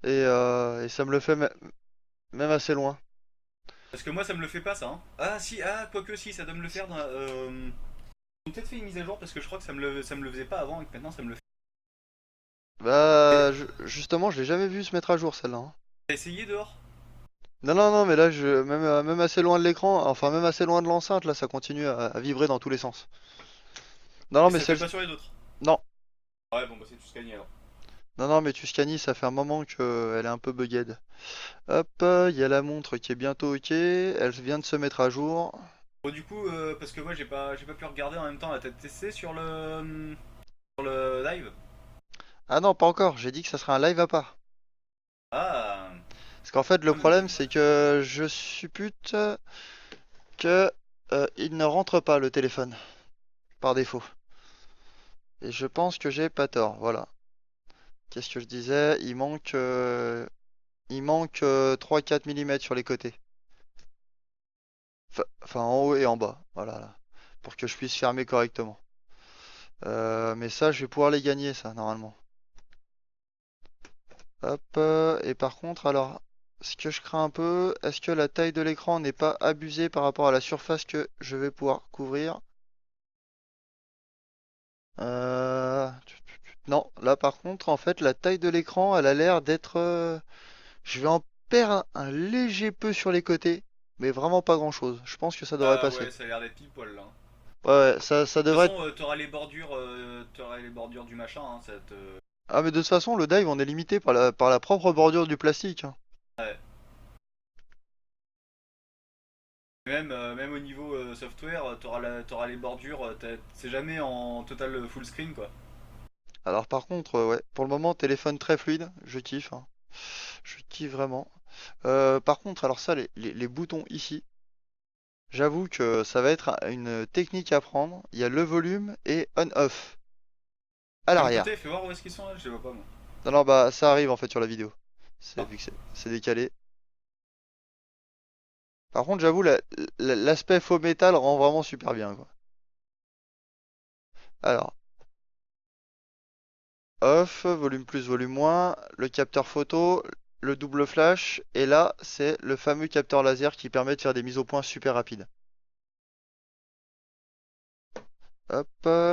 S1: Et ça me le fait même assez loin.
S2: Parce que moi, ça me le fait pas, ça. Hein. Ah, si, ah, quoique si, ça doit me le faire. Ils ont peut-être fait une mise à jour parce que je crois que ça me le faisait pas avant et que maintenant ça me le fait.
S1: Bah, justement, je l'ai jamais vu se mettre à jour celle-là, hein.
S2: T'as essayé dehors?
S1: Non, non, non, mais là, même assez loin de l'écran, enfin, même assez loin de l'enceinte, là, ça continue à vibrer dans tous les sens. Non, non,
S2: Et
S1: mais
S2: ça le fait
S1: celle.
S2: pas sur les autres.
S1: Non,
S2: Ouais, bon, bah c'est tout scanné alors.
S1: non, non, mais Tuscany, ça fait un moment qu'elle est un peu bugged. Hop, il y a la montre qui est bientôt ok, elle vient de se mettre à jour.
S2: Bon, du coup, parce que moi j'ai pas pu regarder en même temps, t'as testé sur le live?
S1: Ah non, pas encore, j'ai dit que ça serait un live à part.
S2: Ah,
S1: Parce qu'en fait, le
S2: ah, mais-
S1: problème, c'est que je suppute que il ne rentre pas le téléphone, par défaut. Et je pense que j'ai pas tort, voilà. Qu'est-ce que je disais? Il manque 3-4 mm sur les côtés. Enfin, en haut et en bas, voilà, là, pour que je puisse fermer correctement. Mais ça, je vais pouvoir les gagner, ça, normalement. Hop, et par contre, alors, ce que je crains un peu, est-ce que la taille de l'écran n'est pas abusée par rapport à la surface que je vais pouvoir couvrir? Non, là par contre, en fait, la taille de l'écran, elle a l'air d'être... Je vais en perdre un léger peu sur les côtés, mais vraiment pas grand-chose. Je pense que ça devrait
S2: ah
S1: passer.
S2: ouais, ça a l'air d'être pile poil là.
S1: Ouais, ouais, ça
S2: De toute
S1: devrait être...
S2: façon, t'auras les bordures du machin, hein, ça te...
S1: Ah, mais de toute façon, le dive, on est limité par la propre bordure du plastique, hein.
S2: Ouais. Même au niveau software, t'auras les bordures, c'est jamais en total full screen quoi.
S1: Alors par contre, ouais, pour le moment, téléphone très fluide, je kiffe, hein. Je kiffe vraiment. Par contre, alors ça, les boutons ici, j'avoue que ça va être une technique à prendre. Il y a le volume et on-off à
S2: De mon
S1: l'arrière.
S2: côté, fais voir où est-ce qu'ils sont là, je les vois pas moi.
S1: Non, non, bah ça arrive en fait sur la vidéo.
S2: Ah,
S1: Vu que c'est décalé. Par contre, j'avoue, l'aspect faux métal rend vraiment super bien, quoi. Alors, off, volume plus, volume moins, le capteur photo, le double flash, et là, c'est le fameux capteur laser qui permet de faire des mises au point super rapides. Hop,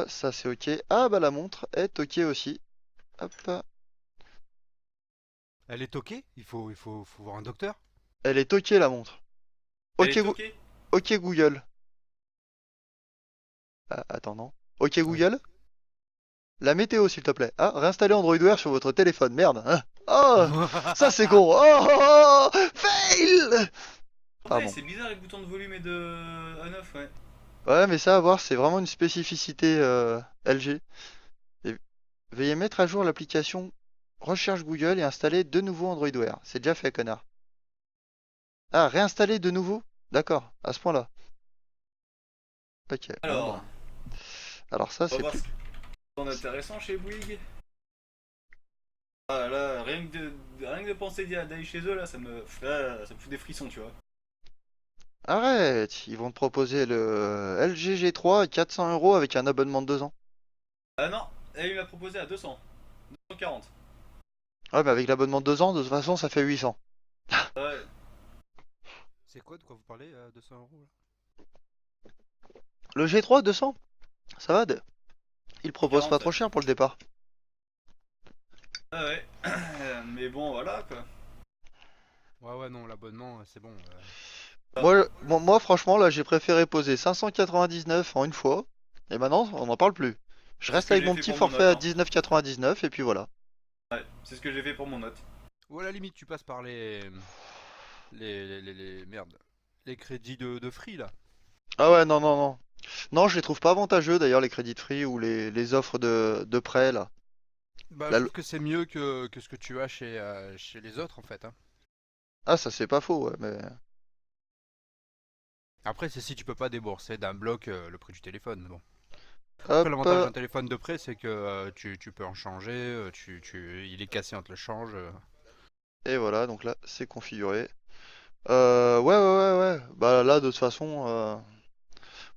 S1: ça c'est ok. Ah bah la montre est ok aussi. Hop,
S4: Elle est toquée? Faut voir un docteur?
S1: elle est ok la montre.
S2: elle
S1: Ok,
S2: est toquée?
S1: ok Google. Ah, attends, non. Ok
S4: Oui.
S1: Google. La météo s'il te plaît. Ah, réinstaller Android Wear sur votre téléphone, merde, hein. Oh, ça c'est con. Oh, oh, oh, fail.
S2: Ouais,
S1: Pardon.
S2: c'est bizarre les boutons de volume et de on-off, ouais.
S1: Ouais, mais ça à voir, c'est vraiment une spécificité LG. Et veuillez mettre à jour l'application Recherche Google et installer de nouveau Android Wear. C'est déjà fait, connard. Ah, réinstaller de nouveau? D'accord, à ce point-là. Ok, bon
S2: Alors,
S1: bah. Alors ça,
S2: on va
S1: c'est
S2: voir
S1: plus...
S2: ce qu'il y a d'intéressant chez Bouygues. Ah là, rien que de penser d'aller chez eux, là, ça me fout des frissons, tu vois.
S1: Arrête! Ils vont te proposer le LG G3 à 400 € avec un abonnement de 2 ans.
S2: Ah non, elle il m'a proposé à 200, 240.
S1: Ouais, mais avec l'abonnement de 2 ans, de toute façon, ça fait 800.
S2: Ouais,
S4: C'est quoi de quoi vous parlez, 200 € là?
S1: Le G3, 200? Ça va, il propose
S2: 140,
S1: pas
S2: ouais.
S1: trop cher pour le départ.
S2: Ah ouais, mais bon, voilà quoi.
S4: Ouais, ouais, non, l'abonnement, c'est bon.
S2: Ah,
S1: Moi, franchement, là, j'ai préféré poser 599 en une fois. Et maintenant, on n'en parle plus. Je
S2: c'est ce
S1: reste
S2: que
S1: avec
S2: j'ai
S1: mon
S2: fait
S1: petit
S2: pour mon
S1: forfait
S2: note,
S1: à
S2: hein.
S1: 19,99 et puis voilà.
S2: Ouais, c'est ce que j'ai fait pour mon note.
S4: Ou à la limite, tu passes par merde, les crédits de free là.
S1: Ah ouais, non, non, non. Non, je les trouve pas avantageux d'ailleurs, les crédits de free ou les offres de prêt là.
S4: Bah, je
S1: La
S4: trouve que c'est mieux que ce que tu as chez les autres en fait, hein.
S1: Ah, ça c'est pas faux, ouais, mais.
S4: Après, c'est si tu peux pas débourser d'un bloc le prix du téléphone, mais bon. Après,
S1: Hop,
S4: l'avantage d'un téléphone de prêt, c'est que tu peux en changer, il est cassé, on te le change.
S1: et voilà, donc là c'est configuré. Ouais, ouais, ouais, ouais. Bah là, de toute façon,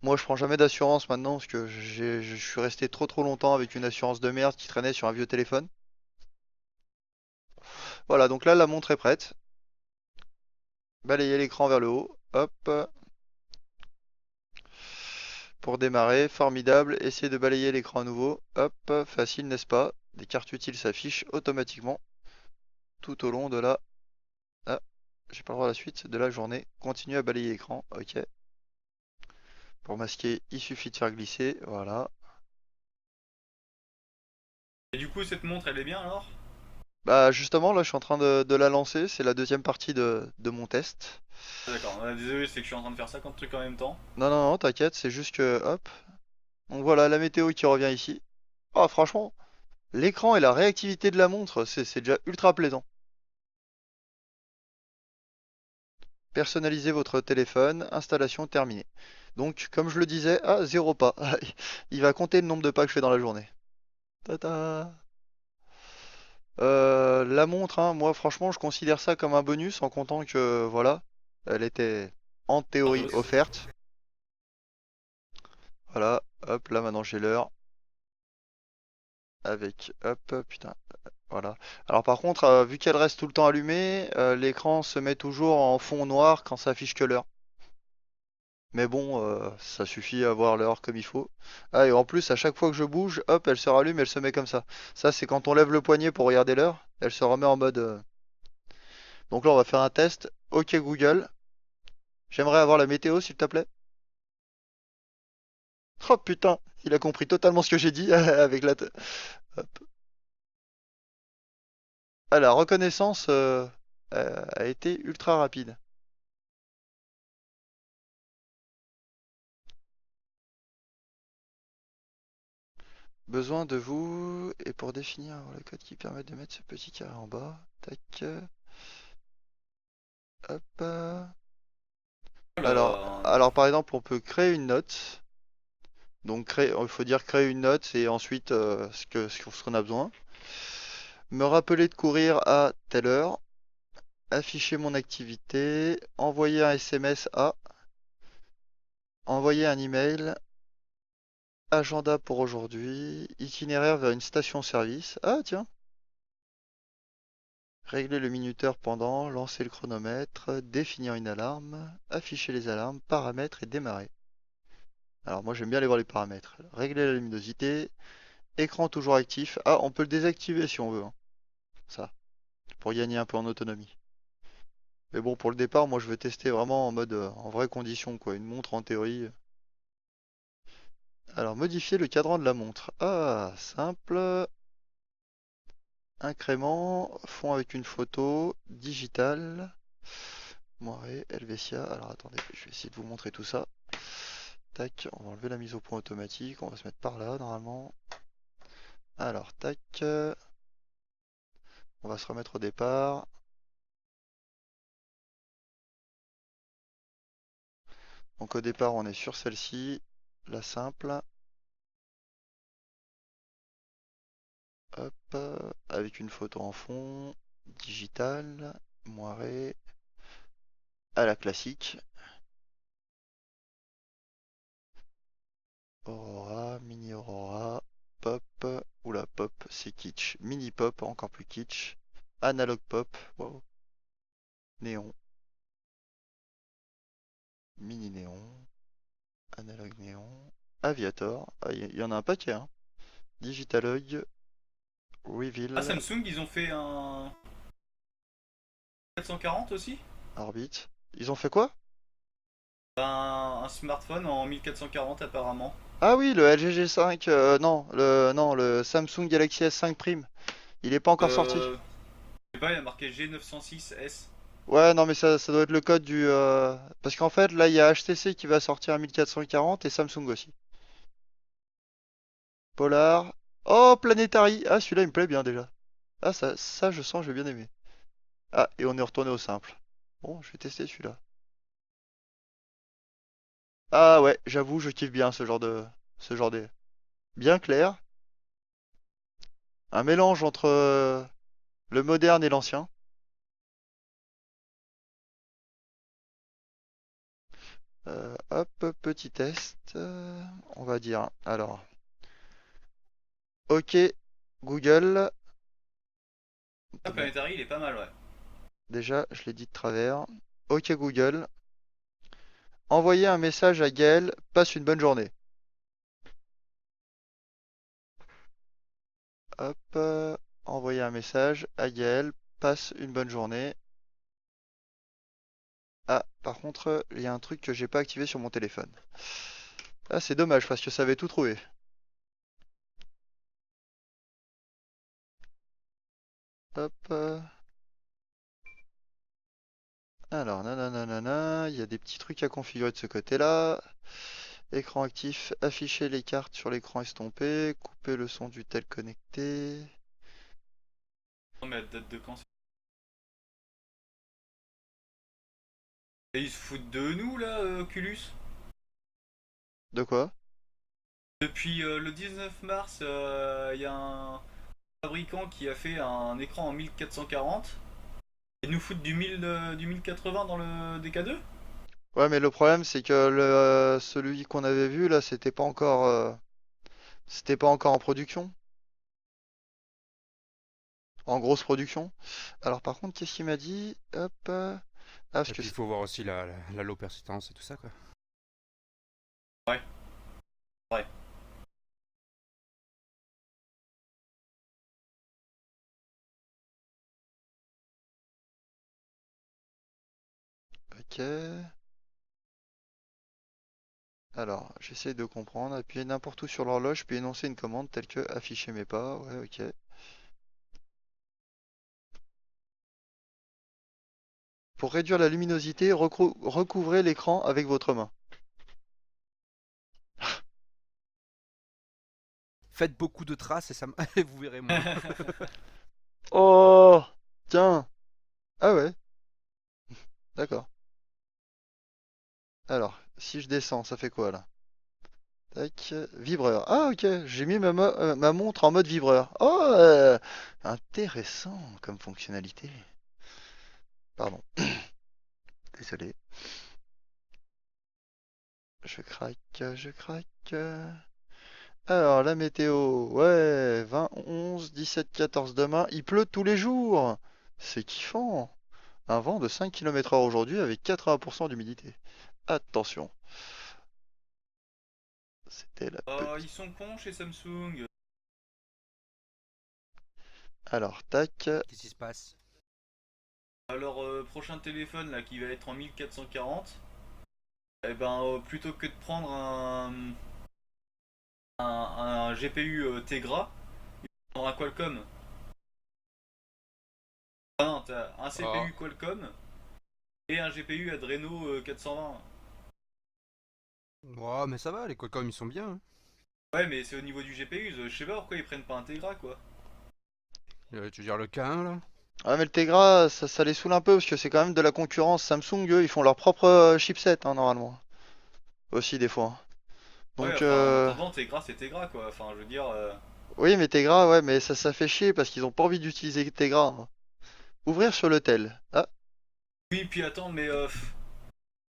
S1: moi je prends jamais d'assurance maintenant parce que je suis resté trop trop longtemps avec une assurance de merde qui traînait sur un vieux téléphone. Voilà, donc là la montre est prête. Balayer l'écran vers le haut. Hop. Pour démarrer, formidable. Essayez de balayer l'écran à nouveau. Hop, facile, n'est-ce pas? Des cartes utiles s'affichent automatiquement tout au long de la... Ah, j'ai pas le droit à la suite de la journée. Continuez à balayer l'écran. Ok. Pour masquer, il suffit de faire glisser. Voilà.
S2: Et du coup, cette montre, elle est bien alors?
S1: Bah justement, là je suis en train de la lancer. C'est la deuxième partie de mon test.
S2: Ah, d'accord, désolé, c'est que je suis en train de faire 50 trucs en même temps.
S1: Non, non, non, t'inquiète, c'est juste que... Hop. Donc voilà, la météo qui revient ici. Oh, franchement, l'écran et la réactivité de la montre, c'est déjà ultra plaisant. Personnalisez votre téléphone, installation terminée. Donc, comme je le disais, ah, 0 pas. Il va compter le nombre de pas que je fais dans la journée. Tata. La montre, hein, moi franchement, je considère ça comme un bonus en comptant que, voilà, elle était en théorie
S2: Gratos.
S1: offerte. Voilà, hop, là maintenant j'ai l'heure. Avec, hop, putain, voilà. Alors par contre, vu qu'elle reste tout le temps allumée, l'écran se met toujours en fond noir quand ça affiche que l'heure. Mais bon, ça suffit à voir l'heure comme il faut. Ah, et en plus, à chaque fois que je bouge, hop, elle se rallume, elle se met comme ça. Ça, c'est quand on lève le poignet pour regarder l'heure, elle se remet en mode... Donc là, on va faire un test. Ok Google, j'aimerais avoir la météo, s'il te plaît. Oh putain, il a compris totalement ce que j'ai dit avec la... Hop. Ah, la reconnaissance a été ultra rapide. Besoin de vous, et pour définir le code qui permet de mettre ce petit carré en bas. Tac. Hop.
S2: Oh là
S1: Alors,
S2: là.
S1: alors par exemple, on peut créer une note. Donc il faut dire créer une note et ensuite ce qu'on a besoin. Me rappeler de courir à telle heure. Afficher mon activité. Envoyer un SMS à. Envoyer un email. Agenda pour aujourd'hui. Itinéraire vers une station-service. Ah tiens. Régler le minuteur pendant. Lancer le chronomètre. Définir une alarme. Afficher les alarmes. Paramètres et démarrer. Alors moi j'aime bien aller voir les paramètres. Régler la luminosité. Écran toujours actif. Ah, on peut le désactiver si on veut, hein. Ça, pour gagner un peu en autonomie. Mais bon, pour le départ, moi je veux tester vraiment en mode en vraie condition, quoi. Une montre en théorie. Alors, modifier le cadran de la montre. Ah, simple. Incrément. Fond avec une photo. Digital. Moiré, Helvetia. Alors attendez, je vais essayer de vous montrer tout ça. Tac, on va enlever la mise au point automatique. On va se mettre par là, normalement. Alors, tac. On va se remettre au départ. Donc au départ, on est sur celle-ci. La simple. Hop, avec une photo en fond, digital, moiré, à la classique, Aurora, mini Aurora, pop, oula pop, c'est kitsch, mini pop, encore plus kitsch, analog pop, wow, néon, mini néon, analog néon, aviator, ah, il y en a un paquet, hein, Digitalog,
S2: Ah,
S1: reveal,
S2: Samsung, ils ont fait un 440 aussi?
S1: orbit. Ils ont fait quoi?
S2: Un smartphone en 1440 apparemment.
S1: Ah oui, le LG G5, non, le Samsung Galaxy S5 Prime. Il est pas encore sorti.
S2: Je sais pas, il y a marqué G906S.
S1: Ouais, non, mais ça doit être le code du. Parce qu'en fait, là, il y a HTC qui va sortir à 1440 et Samsung aussi. Polar. Oh, Planetary. Ah, celui-là, il me plaît bien déjà. Ah, ça, je sens, je vais bien aimer. Ah, et on est retourné au simple. Bon, je vais tester celui-là. Ah ouais, j'avoue, je kiffe bien ce genre de. Bien clair. Un mélange entre le moderne et l'ancien. Hop, petit test. On va dire. Alors, OK Google.
S2: Ah, Planetary, il est pas mal, ouais.
S1: Déjà, je l'ai dit de travers. OK Google. Envoyer un message à Gaël. Passe une bonne journée. Hop. Envoyer un message à Gaël. Passe une bonne journée. Ah, par contre, il y a un truc que j'ai pas activé sur mon téléphone. Ah, c'est dommage parce que ça avait tout trouvé. Hop. Alors, nanana, il y a des petits trucs à configurer de ce côté-là. Écran actif, afficher les cartes sur l'écran estompé, couper le son du tel connecté.
S2: Non, mais la date de quand c'est- Et ils se foutent de nous, là, Oculus?
S1: De quoi?
S2: Depuis le 19 mars, il y a un fabricant qui a fait un écran en 1440 et nous foutent du 1080 dans le DK2?
S1: Ouais, mais le problème c'est que celui qu'on avait vu là, c'était pas encore en production, en grosse production. Alors par contre, qu'est-ce qu'il m'a dit? Hop. Ah, parce
S4: Et
S1: que
S4: puis il faut voir aussi la low persistance et tout ça, quoi.
S2: Ouais, ouais.
S1: ok. Alors, j'essaie de comprendre. Appuyer n'importe où sur l'horloge, puis énoncer une commande telle que afficher mes pas. Ouais, ok. Pour réduire la luminosité, recouvrez l'écran avec votre main.
S4: Faites beaucoup de traces et et vous verrez moins.
S1: Oh! Tiens! Ah ouais, d'accord. Alors, si je descends, ça fait quoi là? Tac, vibreur. Ah ok, j'ai mis ma montre en mode vibreur. Oh! Intéressant comme fonctionnalité. Pardon, désolé. Je craque, je craque. Alors, la météo, ouais, 20, 11, 17, 14 demain. Il pleut tous les jours. C'est kiffant. Un vent de 5 km/h aujourd'hui avec 80% d'humidité. Attention, c'était la
S2: Oh, ils
S1: petite.
S2: sont cons chez Samsung.
S1: Alors, tac.
S4: Qu'est-ce qui se passe?
S2: Alors, prochain téléphone là qui va être en 1440, eh ben, plutôt que de prendre un GPU Tegra, il faut prendre un Qualcomm. Ah non, t'as un
S4: Oh,
S2: CPU Qualcomm et un GPU Adreno 420.
S4: oh, mais ça va, les Qualcomm ils sont bien, hein.
S2: Ouais, mais c'est au niveau du GPU, je sais pas pourquoi ils prennent pas un Tegra quoi.
S4: Tu veux dire le K1 là?
S1: Ah, mais le Tegra, ça les saoule un peu parce que c'est quand même de la concurrence. Samsung, eux, ils font leur propre chipset, hein, normalement. Aussi, des fois.
S2: Ouais,
S1: Donc,
S2: enfin en attendant, Tegra c'est Tegra quoi. Enfin, je veux dire.
S1: oui, mais Tegra, ouais, mais ça fait chier parce qu'ils ont pas envie d'utiliser Tegra, hein. Ouvrir sur le tel. Ah,
S2: Oui, puis attends, mais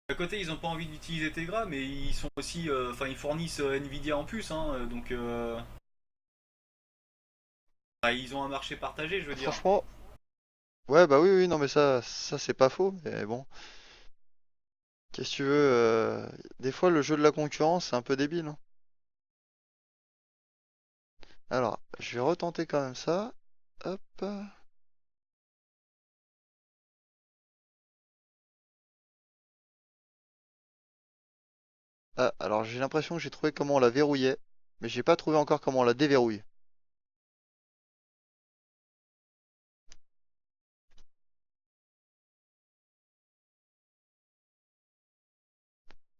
S2: à côté ils ont pas envie d'utiliser Tegra, mais ils sont aussi. Enfin, ils fournissent Nvidia en plus, hein, donc. Bah, ils ont un marché partagé, je veux dire.
S1: franchement, ouais, bah oui, oui, non, mais ça c'est pas faux, mais bon. Qu'est-ce que tu veux, des fois, le jeu de la concurrence, c'est un peu débile, hein. Alors, je vais retenter quand même ça. Hop. Ah, alors j'ai l'impression que j'ai trouvé comment on la verrouillait, mais j'ai pas trouvé encore comment on la déverrouille.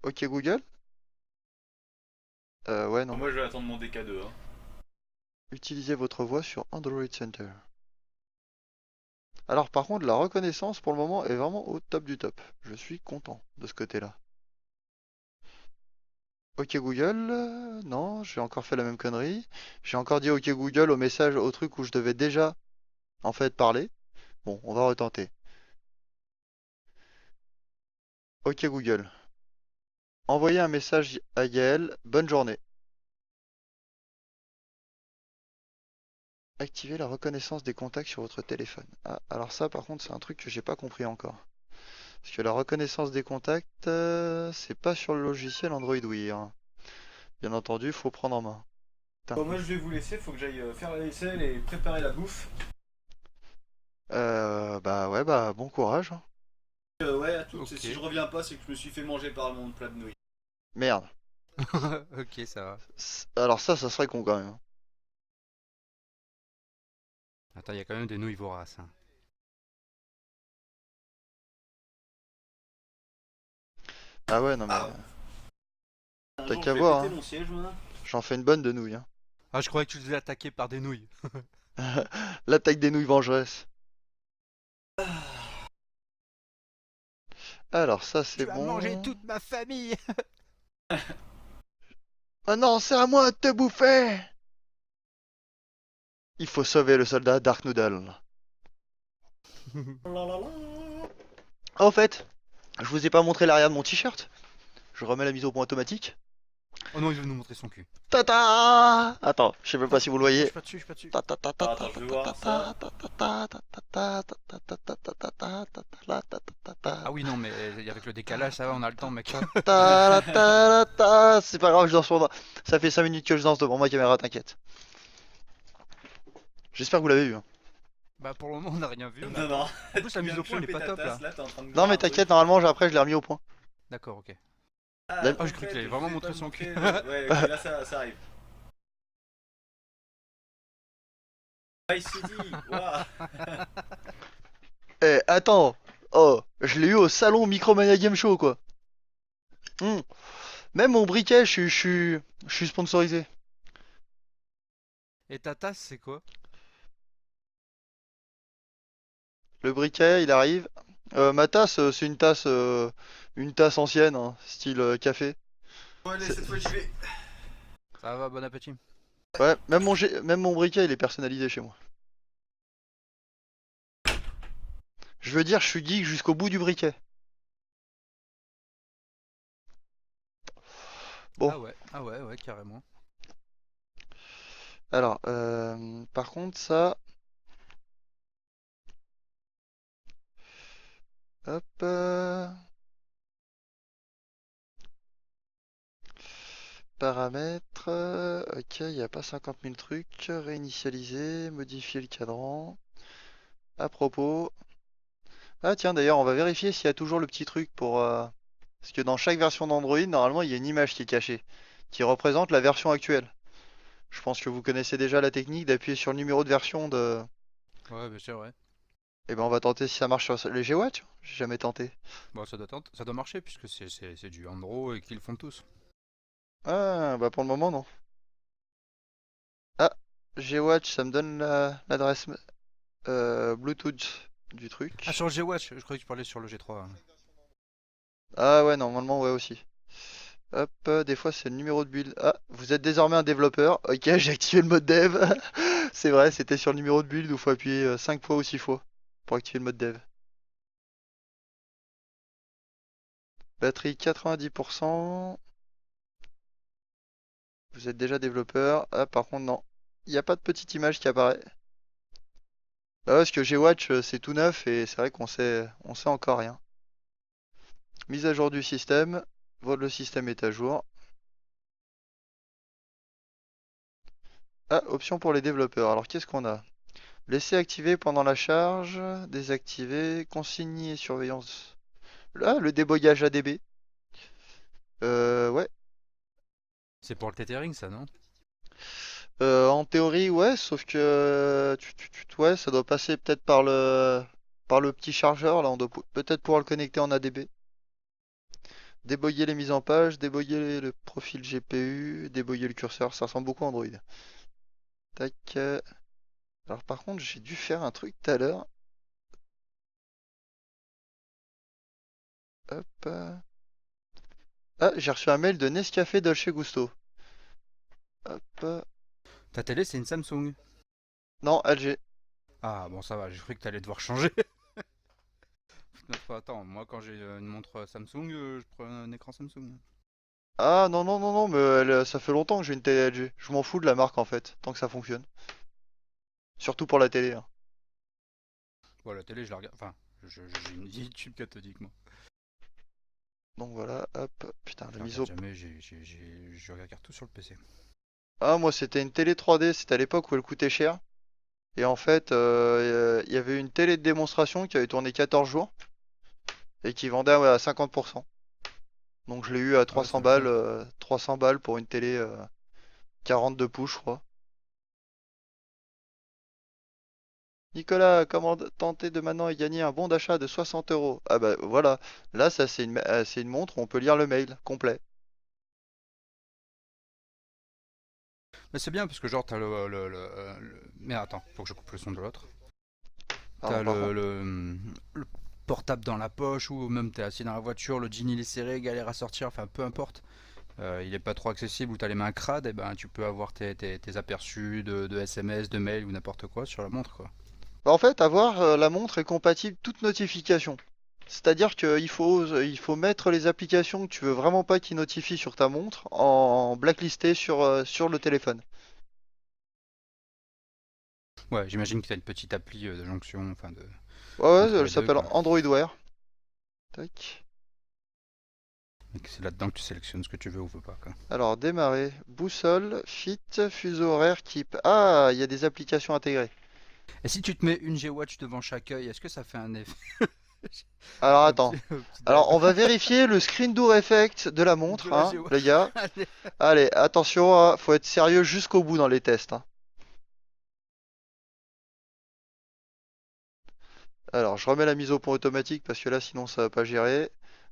S1: Ok Google? Ouais, non.
S2: Moi, je vais attendre mon DK2. Hein.
S1: Utilisez votre voix sur Android Center. Alors par contre, la reconnaissance pour le moment est vraiment au top du top. Je suis content de ce côté-là. Ok Google, non, j'ai encore fait la même connerie. J'ai encore dit ok Google au message, au truc où je devais déjà en fait parler. Bon, on va retenter. Ok Google. Envoyer un message à Yael. Bonne journée. Activer la reconnaissance des contacts sur votre téléphone. Ah, alors ça, par contre, c'est un truc que j'ai pas compris encore. Parce que la reconnaissance des contacts, c'est pas sur le logiciel Android Wear, hein. Bien entendu, il faut prendre en main. Putain.
S2: Bon, moi je vais vous laisser, faut que j'aille faire la vaisselle et préparer la bouffe.
S1: Bah ouais, bah bon courage, hein.
S2: Ouais, à toutes.
S4: Ok.
S2: Et si je reviens pas, c'est que je me suis fait manger par mon plat de nouilles.
S1: Merde.
S4: Ok, ça va.
S1: Alors ça serait con quand même, hein.
S4: Attends, il y a quand même des nouilles voraces, hein.
S1: Ah ouais, non mais
S2: Ah, un
S1: t'as
S2: jour,
S1: qu'à
S2: je vais
S1: voir,
S2: péter
S1: hein.
S2: mon siège, moi.
S1: J'en fais une bonne de nouilles, hein.
S4: Ah, je croyais que tu te faisais attaquer par des nouilles.
S1: L'attaque des nouilles vengeresse. Alors ça c'est
S4: Tu as mangé
S1: bon.
S4: toute ma famille.
S1: Oh non, c'est à moi de te bouffer! Il faut sauver le soldat Dark Noodle.
S2: La la la.
S1: Au fait, je vous ai pas montré l'arrière de mon t-shirt. Je remets la mise au point automatique.
S4: Oh non, il veut nous montrer son cul.
S1: Tata! Attends, je sais même pas si vous le
S4: Je
S1: voyez.
S4: suis pas dessus, je suis pas dessus.
S2: Attends, je vais voir ça.
S4: Ah oui, non, mais avec le décalage, ça va, on a le temps, mec.
S1: C'est pas grave, je danse pour... Ça fait 5 minutes que je danse devant ma caméra, t'inquiète. J'espère que vous l'avez vu, hein.
S4: Bah, pour le moment, on n'a rien vu.
S2: Non, non.
S4: En plus, la
S2: Tu viens
S4: mise
S2: de
S4: au point, elle est
S2: choper
S4: pas
S2: ta
S4: top, là.
S2: tasse, là, t'es en train de
S1: Non
S2: boire
S1: mais
S2: un truc.
S1: t'inquiète, normalement après je l'ai remis au point.
S4: D'accord, ok.
S2: Ah,
S1: Oh,
S4: je croyais qu'il avait vraiment montré son cul.
S2: Ouais, ok, là ça arrive. Vice City, waouh.
S1: Eh, attends. Oh, je l'ai eu au salon Micromania Game Show, quoi. Hmm. Même mon briquet, je suis sponsorisé.
S4: Et ta tasse, c'est quoi?
S1: Le briquet, il arrive. Ma tasse, c'est une tasse ancienne, hein, style café.
S2: Bon, allez,
S1: C'est-
S2: cette fois j'y vais.
S4: Ça va, bon appétit.
S1: Ouais, même mon briquet, il est personnalisé chez moi. Je veux dire, je suis geek jusqu'au bout du briquet. Bon,
S4: Ah ouais, ouais, carrément.
S1: alors, par contre, ça, hop, paramètres, ok, il n'y a pas 50 000 trucs, réinitialiser, modifier le cadran. À propos, ah tiens, d'ailleurs, on va vérifier s'il y a toujours le petit truc pour, parce que dans chaque version d'Android, normalement, il y a une image qui est cachée, qui représente la version actuelle. Je pense que vous connaissez déjà la technique d'appuyer sur le numéro de version de...
S4: Ouais, bien sûr, ouais.
S1: Eh ben, on va tenter si ça marche sur les G-Watch. J'ai jamais tenté.
S4: Bon, ça doit marcher puisque c'est du Andro et qu'ils le font tous.
S1: Ah, bah pour le moment, non. Ah, G-Watch, ça me donne l'adresse Bluetooth du
S4: Ah,
S1: truc.
S4: sur le G-Watch, je croyais que tu parlais sur le G3.
S1: Ah ouais, normalement, ouais aussi. Hop, des fois c'est le numéro de build. Ah, vous êtes désormais un développeur. Ok, j'ai activé le mode dev. C'est vrai, c'était sur le numéro de build où il faut appuyer 5 fois ou 6 fois pour activer le mode dev. Batterie 90%. Vous êtes déjà développeur. Ah, par contre, non. Il n'y a pas de petite image qui apparaît. Bah ouais, parce que G-Watch, c'est tout neuf et c'est vrai on sait encore rien. Mise à jour du système. Le système est à jour. Ah, option pour les développeurs. Alors, qu'est-ce qu'on a? Laisser activer pendant la charge. Désactiver. Consigne et surveillance. Là, le débogage ADB. Ouais.
S4: C'est pour le tethering, ça, non?
S1: En théorie, ouais, sauf que ouais, ça doit passer peut-être par le petit chargeur. Là, on doit peut-être pouvoir le connecter en ADB. Déboguer les mises en page, déboguer le profil GPU, déboguer le curseur. Ça ressemble beaucoup à Android. Tac. Alors par contre, j'ai dû faire un truc tout à l'heure. Hop. Ah, j'ai reçu un mail de Nescafé Dolce Gusto. Hop.
S4: Ta télé, c'est une Samsung.
S1: Non, LG.
S4: Ah, bon, ça va, j'ai cru que t'allais devoir changer. Attends, moi, quand j'ai une montre Samsung, je prends un écran Samsung.
S1: Ah non, non, non, non, mais ça fait longtemps que j'ai une télé LG. Je m'en fous de la marque en fait, tant que ça fonctionne. Surtout pour la télé, hein.
S4: Bon, la télé, je la regarde. Enfin, j'ai une YouTube cathodique, moi.
S1: Donc voilà, hop. Putain,
S4: Je
S1: la
S4: la
S1: mise
S4: regarde
S1: au...
S4: jamais, je regarde tout sur le PC.
S1: Ah, moi c'était une télé 3D, c'était à l'époque où elle coûtait cher. Et en fait, il y avait une télé de démonstration qui avait tourné 14 jours et qui vendait ouais, à 50%. Donc je l'ai eu à
S4: Ah ouais,
S1: 300
S4: c'est le
S1: balles,
S4: fun.
S1: 300 balles pour une télé 42 pouces, je crois. Nicolas, comment tenter de maintenant y gagner un bon d'achat de 60 euros? Ah bah voilà, là ça c'est une montre où on peut lire le mail complet.
S4: Mais c'est bien parce que genre t'as mais attends, faut que je coupe le son de l'autre.
S1: Pardon,
S4: T'as
S1: pardon.
S4: le portable dans la poche ou même t'es assis dans la voiture, le jean il est serré, galère à sortir, enfin peu importe. Il est pas trop accessible ou t'as les mains crades, et ben tu peux avoir tes aperçus de SMS, de mail ou n'importe quoi sur la montre quoi.
S1: Bah, en fait, avoir la montre est compatible toute notification. C'est-à-dire qu'il faut mettre les applications que tu veux vraiment pas qu'ils notifient sur ta montre en blacklisté sur le téléphone.
S4: Ouais, j'imagine que t'as une petite appli de jonction, enfin de
S1: Ouais, ouais,
S4: entre
S1: elle
S4: les deux
S1: s'appelle
S4: quoi.
S1: Android Wear. Tac.
S4: Et que c'est là-dedans que tu sélectionnes ce que tu veux ou veux pas quoi.
S1: Alors, démarrer. Boussole, fit, fuseau horaire, keep. Ah, il y a des applications intégrées.
S4: Et si tu te mets une G-Watch devant chaque œil, est-ce que ça fait un effet?
S1: Alors,
S4: un petit,
S1: attends.
S4: un petit
S1: Alors,
S4: dive.
S1: on va vérifier le screen door effect de la
S4: De
S1: montre,
S4: la
S1: hein,
S4: G-Watch.
S1: les gars.
S4: Allez.
S1: Allez, attention, hein, faut être sérieux jusqu'au bout dans les tests, hein. Alors, je remets la mise au point automatique parce que là, sinon, ça va pas gérer.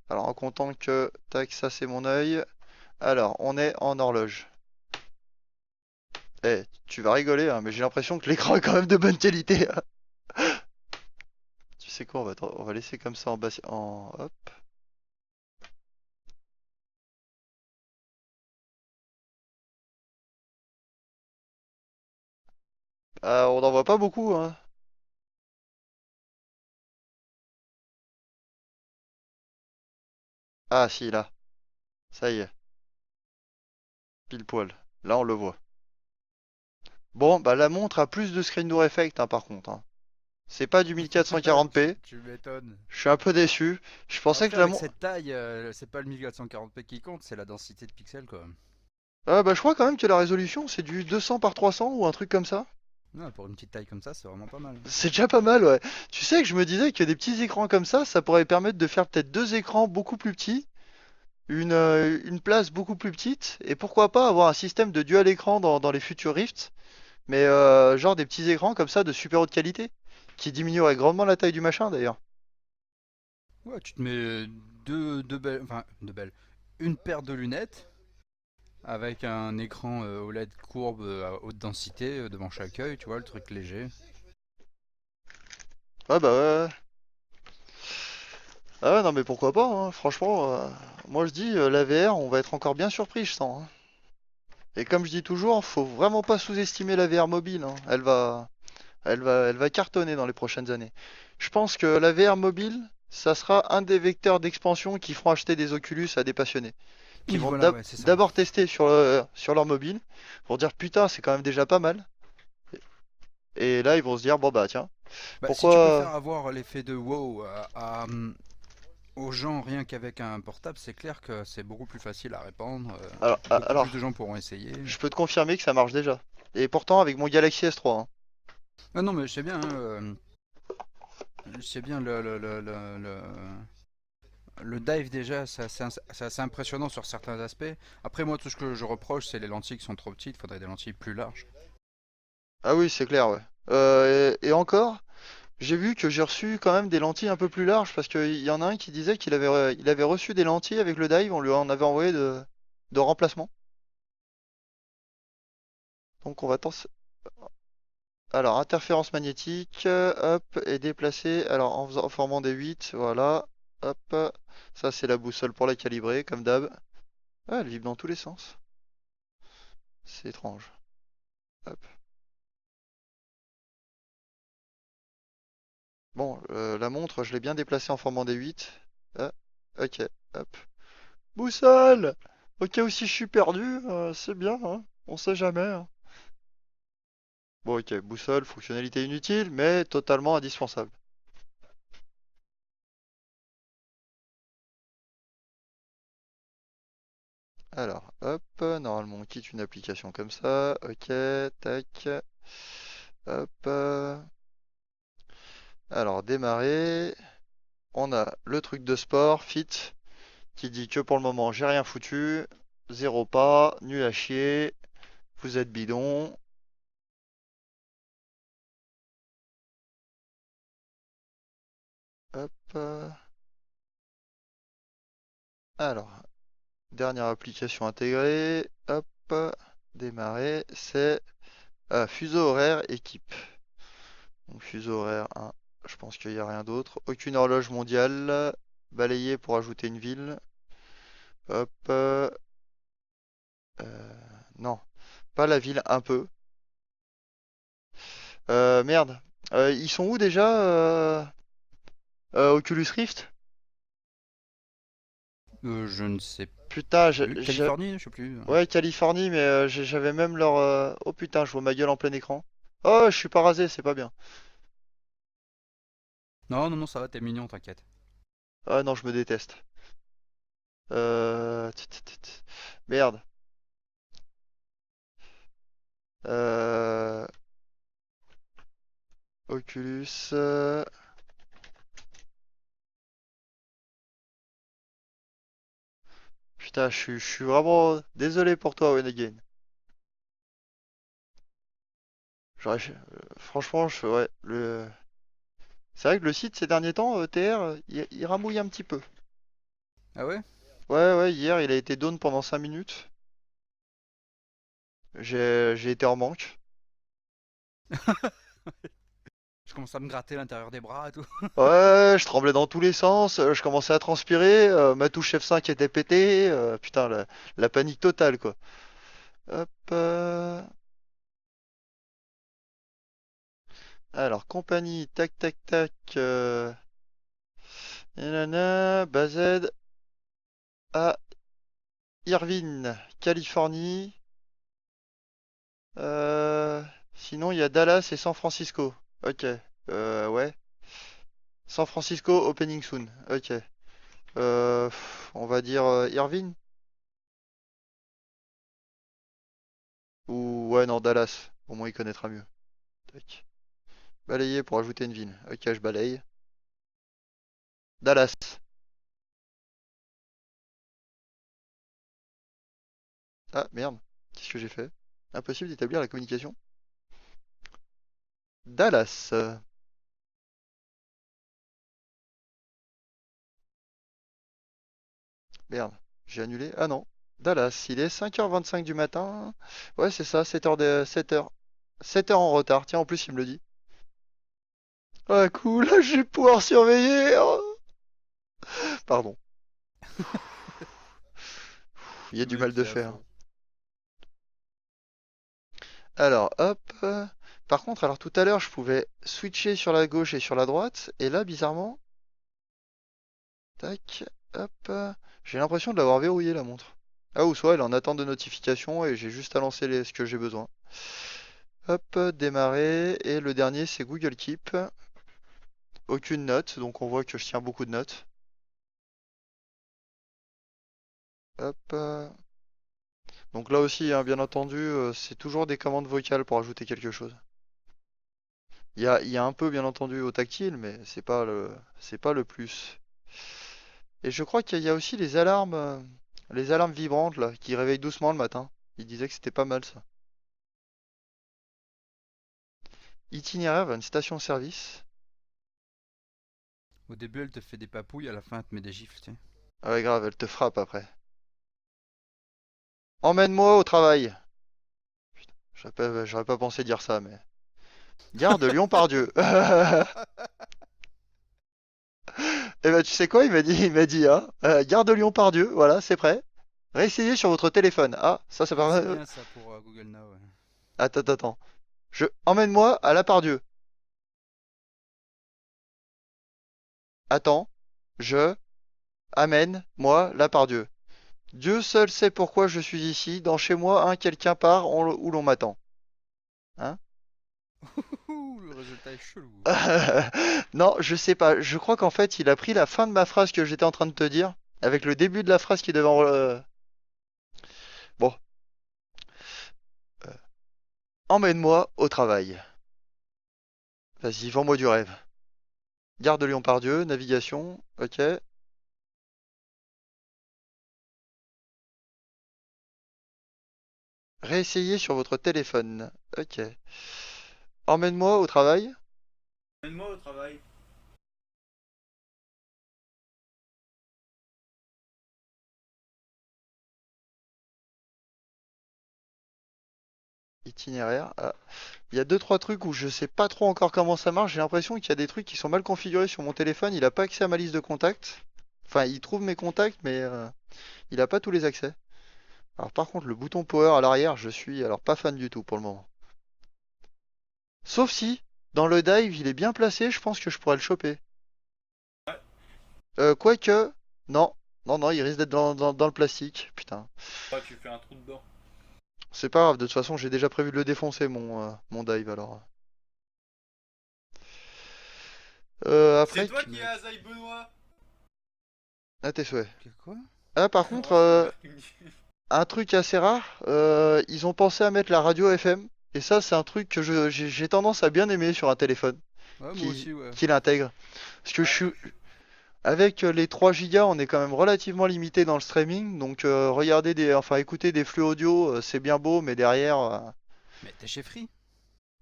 S1: Alors, en comptant que, tac, ça c'est mon œil. Alors, on est en horloge. Eh, tu vas rigoler, hein, mais j'ai l'impression que l'écran est quand même de bonne qualité, hein. Tu sais quoi, on va laisser comme ça en bas, hop. Ah, on n'en voit pas beaucoup, hein. Ah, si, là. Ça y est, pile poil. Là, on le voit. Bon, bah la montre a plus de screen door effect, hein, par contre, hein. C'est pas du
S4: tu,
S1: 1440p.
S4: tu m'étonnes.
S1: Je suis un peu déçu. Je pensais que
S4: Après,
S1: la
S4: avec
S1: montre...
S4: cette taille, c'est pas le 1440p qui compte, c'est la densité de pixels quoi.
S1: Ah, bah je crois quand même que la résolution, c'est du 200 par 300 ou un truc comme ça.
S4: Ouais, pour une petite taille comme ça, c'est vraiment pas mal.
S1: C'est déjà pas mal, ouais. Tu sais que je me disais que des petits écrans comme ça pourrait permettre de faire peut-être deux écrans beaucoup plus petits, une place beaucoup plus petite, et pourquoi pas avoir un système de dual écran dans les futurs Rift, mais genre des petits écrans comme ça de super haute qualité, qui diminueraient grandement la taille du machin d'ailleurs.
S4: Ouais, tu te mets deux belles, enfin deux belles, une paire de lunettes avec un écran OLED courbe à haute densité devant chaque œil, tu vois, le truc léger.
S1: Ouais, bah ouais, ouais. Ah ouais, non mais pourquoi pas, hein. Franchement, moi je dis, la VR, on va être encore bien surpris, je sens, hein. Et comme je dis toujours, faut vraiment pas sous-estimer la VR mobile, hein. Elle va cartonner dans les prochaines années. Je pense que la VR mobile, ça sera un des vecteurs d'expansion qui feront acheter des Oculus à des passionnés, qui
S4: Oui,
S1: vont
S4: voilà, ouais, c'est ça.
S1: d'abord tester sur leur mobile, pour dire putain, c'est quand même déjà pas mal. Et là, ils vont se dire, bon bah tiens,
S4: Bah, si tu peux
S1: pourquoi...
S4: faire avoir l'effet de wow aux gens rien qu'avec un portable, c'est clair que c'est beaucoup plus facile à répandre. Beaucoup plus de
S1: Alors,
S4: gens pourront essayer.
S1: je peux te confirmer que ça marche déjà. Et pourtant, avec mon Galaxy S3, hein.
S4: Ah non, mais je sais bien, hein, je sais bien le dive déjà, c'est assez impressionnant sur certains aspects. Après, moi, tout ce que je reproche, c'est les lentilles qui sont trop petites. Il faudrait des lentilles plus larges.
S1: Ah oui, c'est clair, ouais. Et encore, j'ai vu que j'ai reçu quand même des lentilles un peu plus larges parce qu'il y en a un qui disait qu'il avait reçu des lentilles avec le dive, on lui en avait envoyé de remplacement. Donc on va alors interférence magnétique, hop, et déplacer, alors en formant des 8, voilà, hop, ça c'est la boussole pour la calibrer, comme d'hab. Ah, elle vibre dans tous les sens. C'est étrange. Hop. Bon, la montre, je l'ai bien déplacée en formant des 8. Ah, ok, hop. Boussole! Au cas où si je suis perdu, c'est bien, hein. On sait jamais, hein. Bon, ok, boussole, fonctionnalité inutile, mais totalement indispensable. Alors, hop, normalement on quitte une application comme ça. Ok, tac. Hop. Alors, démarrer. On a le truc de sport, fit, qui dit que pour le moment j'ai rien foutu. Zéro pas, nul à chier. Vous êtes bidon. Hop. Alors, dernière application intégrée. Hop. Démarrer. C'est fuseau horaire équipe. Donc fuseau horaire 1. Je pense qu'il n'y a rien d'autre. Aucune horloge mondiale. Balayer pour ajouter une ville. Hop. Non. Pas la ville, un peu. Merde. Ils sont où déjà Oculus Rift?
S4: Je ne sais
S1: Putain,
S4: plus. Californie, je sais plus.
S1: ouais, Californie, mais j'avais même leur. Oh putain, je vois ma gueule en plein écran. Oh, je suis pas rasé, c'est pas bien.
S4: Non, non, non, ça va, t'es mignon, t'inquiète.
S1: Ah non, je me déteste. Merde. Euh, Oculus. Putain, je suis vraiment désolé pour toi, Again. Franchement, ouais, c'est vrai que le site ces derniers temps, TR, il ramouille un petit peu.
S4: Ah ouais?
S1: Ouais, ouais, hier il a été down pendant 5 minutes. J'ai été en manque.
S4: Je commence à me gratter l'intérieur des bras et tout.
S1: Ouais, je tremblais dans tous les sens, je commençais à transpirer, ma touche F5 était pétée, putain, la panique totale quoi. Hop. Alors, compagnie, tac tac tac. Nanana, Based à Irvine, Californie. Euh, Sinon, il y a Dallas et San Francisco. Ok. Ouais. San Francisco opening soon. Ok. On va dire Irvine? Ou ouais, non, Dallas. Au moins, il connaîtra mieux. Tac. Balayer pour ajouter une ville. Ok, je balaye. Dallas. Ah, merde. Qu'est-ce que j'ai fait? Impossible d'établir la communication. Dallas. Merde. J'ai annulé. Ah non. Dallas. Il est 5h25 du matin. Ouais, c'est ça. 7h. 7h en retard. Tiens, en plus, il me le dit. Ah, cool. Là, je vais pouvoir surveiller. Oh. Pardon. Il y a
S4: Le
S1: du
S4: mec
S1: mal de
S4: qui est à
S1: faire.
S4: fond.
S1: Alors, hop. Par contre, alors tout à l'heure, je pouvais switcher sur la gauche et sur la droite. Et là, bizarrement, tac, hop. J'ai l'impression de l'avoir verrouillé la montre. Ah, ou soit elle est en attente de notification et j'ai juste à lancer ce que j'ai besoin. Hop, démarrer. Et le dernier, c'est Google Keep. Aucune note, donc on voit que je tiens beaucoup de notes. Hop. Donc là aussi, hein, bien entendu, c'est toujours des commandes vocales pour ajouter quelque chose. Il y a un peu, bien entendu, au tactile, mais c'est pas le plus. Et je crois qu'il y a aussi les alarmes vibrantes là, qui réveillent doucement le matin. Il disait que c'était pas mal ça. Itinéraire vers une station-service.
S4: Au début, elle te fait des papouilles, à la fin, elle te met des gifles, tu sais.
S1: Ah ouais, grave, elle te frappe après. Emmène-moi au travail. J'aurais pas pensé dire ça, mais. Gare de Lyon-Pardieu. Eh ben, tu sais quoi, il m'a dit, hein, gare de Lyon-Pardieu, voilà, c'est prêt. Réessayez sur votre téléphone. Ah, ça
S4: Ah, c'est
S1: permet.
S4: bien ça pour Google Now, ouais.
S1: Attends, attends, attends. Emmène-moi à la Pardieu. Attends, je amène, moi, la Pardieu. Dieu seul sait pourquoi je suis ici. Dans chez moi, quelqu'un part où l'on m'attend. Hein?
S4: Ouh, le résultat est chelou.
S1: Non, je sais pas. Je crois qu'en fait, il a pris la fin de ma phrase que j'étais en train de te dire, avec le début de la phrase qui devait Bon, emmène-moi au travail. Vas-y, vends-moi du rêve. Gare de Lyon-Pardieu, navigation, ok. Réessayez sur votre téléphone, ok. Emmène-moi au travail.
S2: Emmène-moi au travail.
S1: Itinéraire. Ah. Il y a deux trois trucs où je sais pas trop encore comment ça marche. J'ai l'impression qu'il y a des trucs qui sont mal configurés sur mon téléphone. Il a pas accès à ma liste de contacts. Enfin, il trouve mes contacts, mais il a pas tous les accès. Alors par contre, le bouton power à l'arrière, je suis alors pas fan du tout pour le moment. Sauf si, dans le dive, il est bien placé, je pense que je pourrais le choper. Quoique, non, non, il risque d'être dans le plastique. Putain,
S2: Ah, tu fais un trou dedans.
S1: c'est pas grave. De toute façon, j'ai déjà prévu de le défoncer mon dive alors.
S2: C'est
S1: Après,
S2: toi qui as Azaï Benoît.
S1: à tes souhaits.
S4: Quoi?
S1: Ah, par contre,
S2: Oh, c'est mon père qui me dit.
S1: un truc assez rare, ils ont pensé à mettre la radio FM. Et ça, c'est un truc que j'ai tendance à bien aimer sur un téléphone,
S4: Ouais, moi
S1: qui,
S4: aussi, ouais.
S1: qui l'intègre. Parce que je
S2: Ouais.
S1: suis, avec les 3 gigas, on est quand même relativement limité dans le streaming. Donc, enfin, écouter des flux audio, c'est bien beau, mais derrière,
S4: Mais t'es chez Free?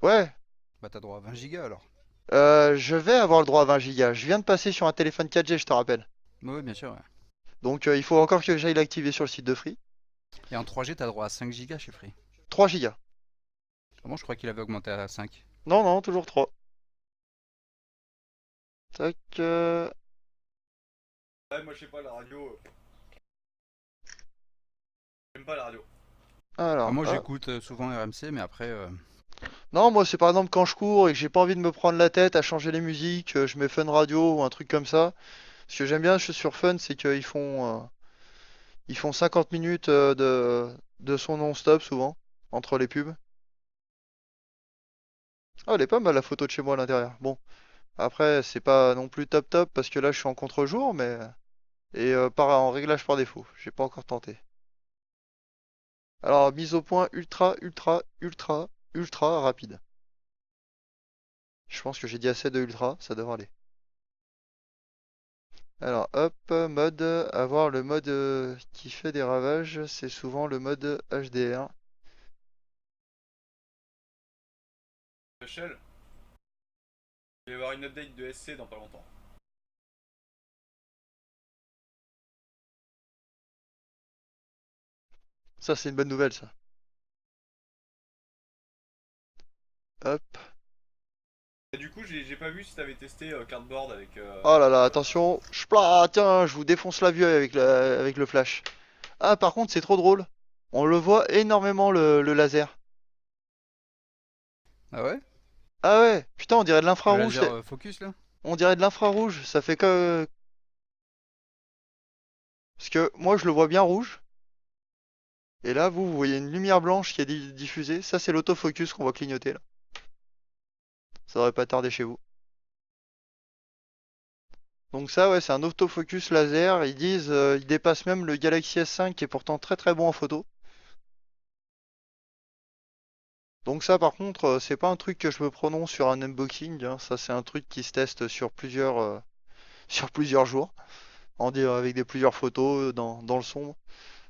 S1: ouais,
S4: Bah t'as droit à 20 gigas alors.
S1: je vais avoir le droit à 20 gigas. Je viens de passer sur un téléphone 4G, je te rappelle.
S4: Ouais, bien sûr, ouais.
S1: Donc, il faut encore que j'aille l'activer sur le site de Free.
S4: Et en 3G, t'as droit à 5 gigas chez Free.
S1: 3 gigas.
S4: Comment je crois qu'il avait augmenté à 5?
S1: Non, non, toujours 3. Tac.
S2: Ouais, moi je sais pas, la radio. J'aime pas la radio.
S4: Ah,
S1: Alors,
S4: moi
S1: hop.
S4: j'écoute souvent RMC, mais après,
S1: Non, moi c'est par exemple quand je cours et que j'ai pas envie de me prendre la tête à changer les musiques, je mets Fun Radio ou un truc comme ça. Ce que j'aime bien sur Fun, c'est qu'ils font 50 minutes de son non-stop souvent, entre les pubs. Ah, elle est pas mal la photo de chez moi à l'intérieur. Bon, après c'est pas non plus top top parce que là je suis en contre-jour, mais en réglage par défaut. J'ai pas encore tenté. Alors mise au point ultra rapide. Je pense que j'ai dit assez de ultra, ça devrait aller. Alors hop, mode, avoir le mode qui fait des ravages, c'est souvent le mode HDR.
S2: Michel, il va y avoir une update de SC dans pas longtemps.
S1: Ça c'est une bonne nouvelle ça. Hop.
S2: Et du coup, j'ai pas vu si t'avais testé Cardboard avec.
S1: Oh là là, attention. Tiens, je vous défonce la vue avec le flash. Ah par contre c'est trop drôle. On le voit énormément le laser.
S4: ah ouais?
S1: Ah ouais, putain on dirait de
S4: Le
S1: l'infrarouge.
S4: laser focus là?
S1: On dirait de l'infrarouge. Ça fait que... Parce que moi je le vois bien rouge. Et là vous voyez une lumière blanche qui est diffusée. Ça c'est l'autofocus qu'on voit clignoter là. Ça devrait pas tarder chez vous. Donc ça, ouais, c'est un autofocus laser. Ils disent, il dépasse même le Galaxy S5 qui est pourtant très très bon en photo. Donc ça, par contre, c'est pas un truc que je me prononce sur un unboxing, hein. Ça, c'est un truc qui se teste sur sur plusieurs jours, avec plusieurs photos dans le sombre.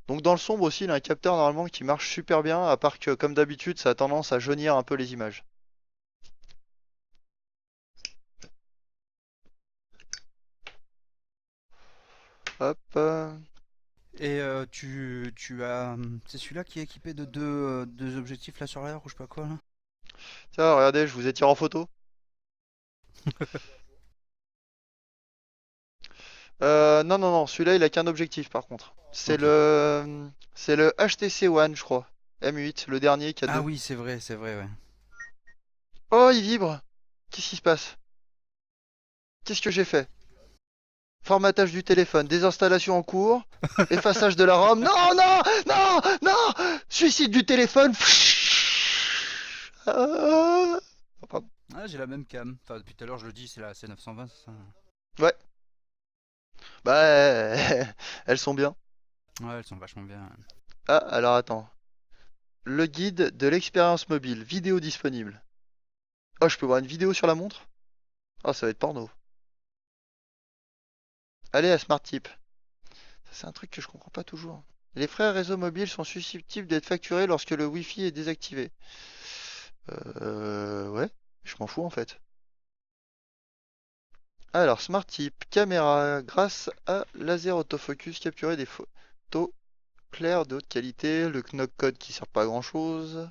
S1: Donc dans le sombre aussi, il a un capteur normalement qui marche super bien, à part que comme d'habitude, ça a tendance à jaunir un peu les images. Hop.
S4: Et tu as. C'est celui-là qui est équipé de deux objectifs là sur l'air ou je sais pas quoi là?
S1: Tiens, regardez, je vous étire en photo. Non, non, non, celui-là, il a qu'un objectif par contre.
S4: Ok.
S1: C'est le HTC One, je crois. M8, le dernier qui a
S4: Ah
S1: deux.
S4: oui, c'est vrai, ouais.
S1: Oh, il vibre! Qu'est-ce qui se passe? Qu'est-ce que j'ai fait? Formatage du téléphone, désinstallation en cours, effaçage de la ROM. Non, non, non, non! Suicide du téléphone. Ah. Pardon.
S4: Ah, j'ai la même cam. Enfin, depuis tout à l'heure, je le dis, c'est la C920, c'est ça?
S1: Ouais, bah, elles sont bien.
S4: Ouais, elles sont vachement bien.
S1: Ah, alors attends. Le guide de l'expérience mobile, vidéo disponible. Oh, je peux voir une vidéo sur la montre? Oh, ça va être porno. Allez à Smart Tip. Ça, c'est un truc que je comprends pas toujours. Les frais réseau mobile sont susceptibles d'être facturés lorsque le Wi-Fi est désactivé. Ouais, je m'en fous en fait. Alors, Smart Tip, caméra, grâce à laser autofocus, capturer des photos claires de haute qualité. Le knock code qui sert pas à grand chose.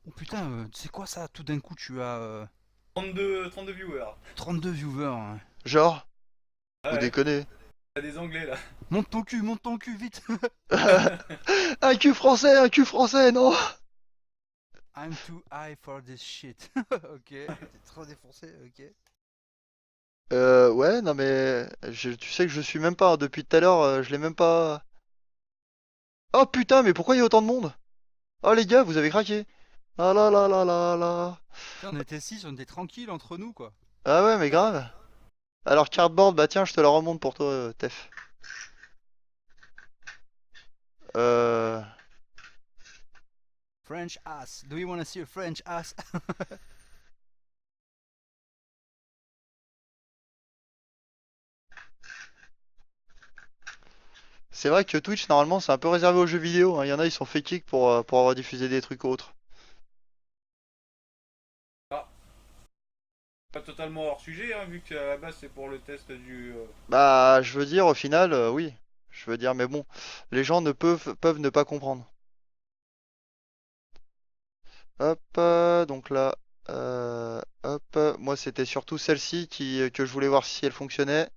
S4: Oh putain, c'est quoi ça? Tout d'un coup, tu as
S2: 32 viewers.
S4: 32 viewers, hein.
S1: Genre,
S2: Ah
S1: vous
S2: ouais,
S1: déconnez.
S2: t'as des anglais là.
S4: Monte ton cul, vite!
S1: Un cul français, non?
S4: I'm too high for this shit. Ok, t'es trop défoncé, ok.
S1: Ouais, non mais tu sais que je suis même pas, hein, depuis tout à l'heure, je l'ai même pas. Oh putain, mais pourquoi il y a autant de monde? Oh les gars, vous avez craqué. Ah là là là là là.
S4: Putain, on était 6, on était tranquille entre nous, quoi.
S1: Ah ouais, mais grave. Alors cardboard, bah tiens, je te la remonte pour toi, Tef. Euh...
S4: French ass. Do you wanna see a French ass?
S1: C'est vrai que Twitch, normalement, c'est un peu réservé aux jeux vidéo, hein. Il y en a, ils sont fait kick pour avoir diffusé des trucs autres.
S2: Ah, pas totalement hors sujet, hein, vu que à la base c'est pour le test du.
S1: Bah, je veux dire, au final, oui. Je veux dire, mais bon, les gens ne peuvent ne pas comprendre. Hop, donc là, hop, moi c'était surtout celle-ci que je voulais voir si elle fonctionnait.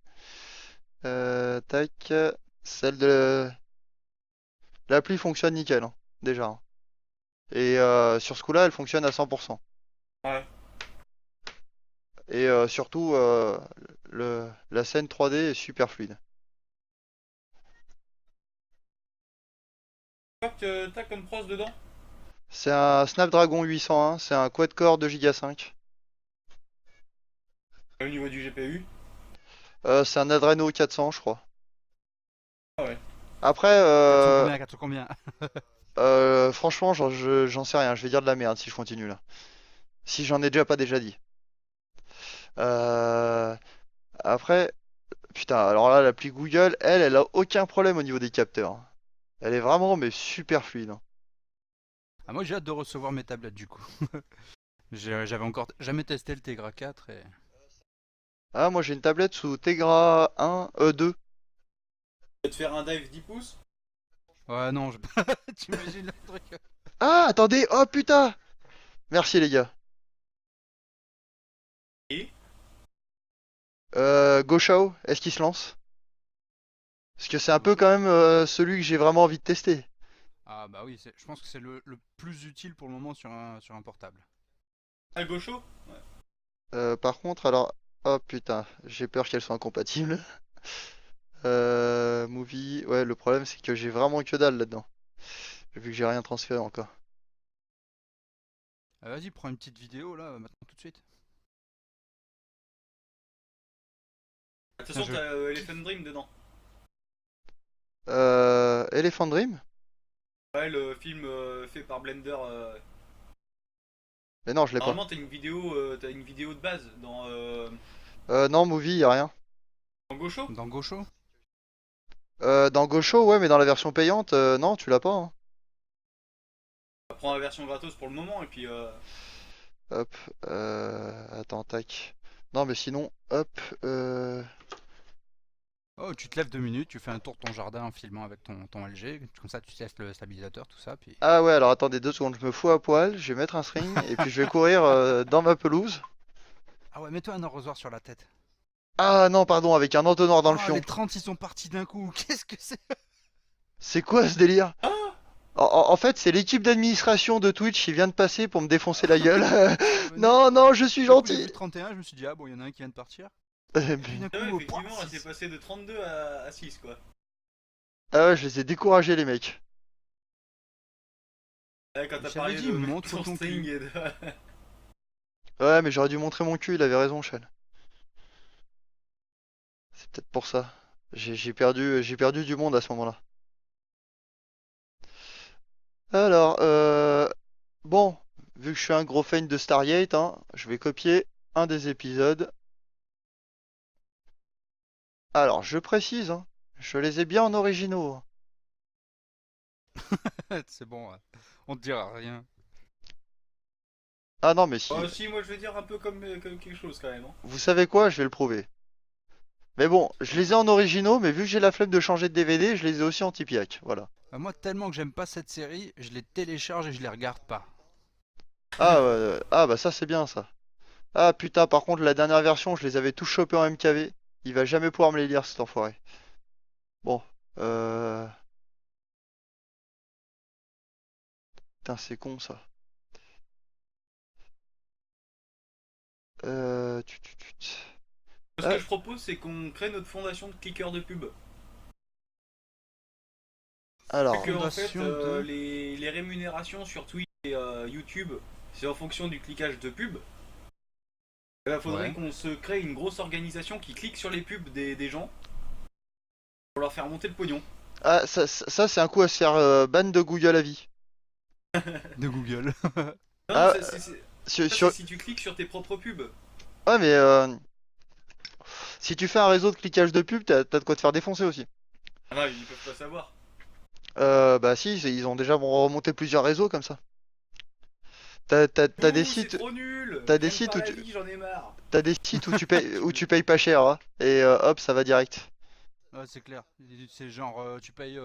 S1: Tac, celle de l'appli fonctionne nickel, hein, déjà, hein. Et sur ce coup-là, elle fonctionne à 100%.
S2: Ouais.
S1: Et surtout, la scène 3D est super fluide.
S2: Quoi que t'as comme pros dedans?
S1: C'est un Snapdragon 801, c'est un quad-core 2 Go 5.
S2: Au niveau du GPU?
S1: C'est un Adreno 400, je crois.
S2: Ah ouais.
S1: Après,
S4: 400 combien?
S1: franchement, j'en sais rien. Je vais dire de la merde si je continue là. Si j'en ai déjà pas déjà dit. Euh, Après, putain, alors là, l'appli Google, elle a aucun problème au niveau des capteurs, hein. Elle est vraiment, mais super fluide, hein.
S4: Ah, moi j'ai hâte de recevoir mes tablettes du coup. J'avais encore jamais testé le Tegra 4 et.
S1: Ah, moi j'ai une tablette sous Tegra 1, 2.
S2: Tu vas te faire un dive 10 pouces?
S4: Ouais, non, t'imagines le truc.
S1: Ah, attendez, oh putain! Merci les gars.
S2: Et
S1: Goshao, est-ce qu'il se lance? Parce que c'est un peu quand même celui que j'ai vraiment envie de tester.
S4: Ah, bah oui, je pense que c'est le plus utile pour le moment sur un portable.
S2: à gaucho?
S1: Par contre, alors, oh putain, j'ai peur qu'elles soient incompatibles. Movie, ouais, le problème c'est que j'ai vraiment que dalle là-dedans. Vu que j'ai rien transféré encore.
S4: Vas-y, prends une petite vidéo là, maintenant tout de suite.
S2: De toute façon,
S4: je-
S2: t'as Elephant Dream dedans.
S1: Elephant Dream?
S2: Ouais, le film fait par Blender.
S1: Mais non, je l'ai pas.
S2: Normalement, t'as une vidéo de base
S1: Non, Movie, y a rien.
S2: en gaucho.
S4: Dans Gaucho?
S1: Dans Gosho, ouais, mais dans la version payante, non, tu l'as pas, hein.
S2: Prends la version gratos pour le moment et puis.
S1: Hop, attends, tac. Non, mais sinon, hop,
S4: Oh, tu te lèves 2 minutes, tu fais un tour de ton jardin en filmant avec ton LG, comme ça tu testes le stabilisateur, tout ça, puis.
S1: Ah ouais, alors attendez 2 secondes, je me fous à poil, je vais mettre un string, et puis je vais courir dans ma pelouse.
S4: Ah ouais, mets-toi un arrosoir sur la tête.
S1: Ah non, pardon, avec un entonnoir dans le
S4: Ah,
S1: fion.
S4: les 30 ils sont partis d'un coup, qu'est-ce que c'est?
S1: C'est quoi ce délire? En fait, c'est l'équipe d'administration de Twitch qui vient de passer pour me défoncer la gueule. Non, non, je suis
S4: Du coup, j'ai vu
S1: gentil.
S4: le 31, je me suis dit, ah bon, il y en a un qui vient de partir.
S1: Mais-
S4: Puis d'un coup,
S2: Ouais,
S4: pouah,
S2: effectivement, là, c'est passé de 32 à 6, quoi.
S1: Ah ouais, je les ai découragés, les mecs.
S2: Ouais, quand t'as
S4: Je t'avais
S2: parlé
S4: dit,
S2: de
S4: montre
S2: ton
S4: ton
S2: string
S4: cul.
S2: et de...
S1: Ouais, mais j'aurais dû montrer mon cul, il avait raison, Shell. C'est peut-être pour ça. J'ai perdu du monde à ce moment-là. Alors, bon, vu que je suis un gros fan de Stargate, hein, je vais copier un des épisodes. Alors, je précise, hein, je les ai bien en originaux, hein.
S4: C'est bon, ouais. On te dira rien.
S1: Ah non, mais si,
S2: Oh, si, moi je veux dire un peu comme quelque chose quand même, hein.
S1: vous savez quoi, je vais le prouver. Mais bon, je les ai en originaux, mais vu que j'ai la flemme de changer de DVD, je les ai aussi en Tipiak, voilà.
S4: Moi, tellement que j'aime pas cette série, je les télécharge et je les regarde pas.
S1: Ah, ah bah ça c'est bien ça. Ah putain, par contre, la dernière version, je les avais tous chopés en MKV. Il va jamais pouvoir me les lire, cet enfoiré. Bon, euh... Putain, c'est con ça. Tut.
S2: Ce
S1: Ah,
S2: que je propose, c'est qu'on crée notre fondation de cliqueurs de pub. Vu
S1: alors,
S2: que, en fait,
S4: Fondation de...
S2: les rémunérations sur Twitch et YouTube, c'est en fonction du cliquage de pub. Il faudrait
S4: Ouais.
S2: qu'on se crée une grosse organisation qui clique sur les pubs des gens pour leur faire monter le pognon.
S1: ah, ça, c'est un coup à se faire ban de Google à vie.
S4: De Google.
S2: Non,
S1: Ah,
S2: ça, c'est
S1: sur...
S2: si tu cliques sur tes propres pubs.
S1: Ouais, mais si tu fais un réseau de cliquage de pub, t'as de quoi te faire défoncer aussi.
S2: Ah non, ils peuvent pas savoir.
S1: Bah si, ils ont déjà remonté plusieurs réseaux comme ça. T'as des
S2: Ouh, c'est
S1: sites,
S2: trop nul!
S1: t'as des
S2: J'aime
S1: sites
S2: pas
S1: où
S2: la vie, j'en ai marre.
S1: t'as des sites où tu payes pas cher, hein, et hop, ça va direct.
S4: Ouais, c'est clair. C'est genre, tu payes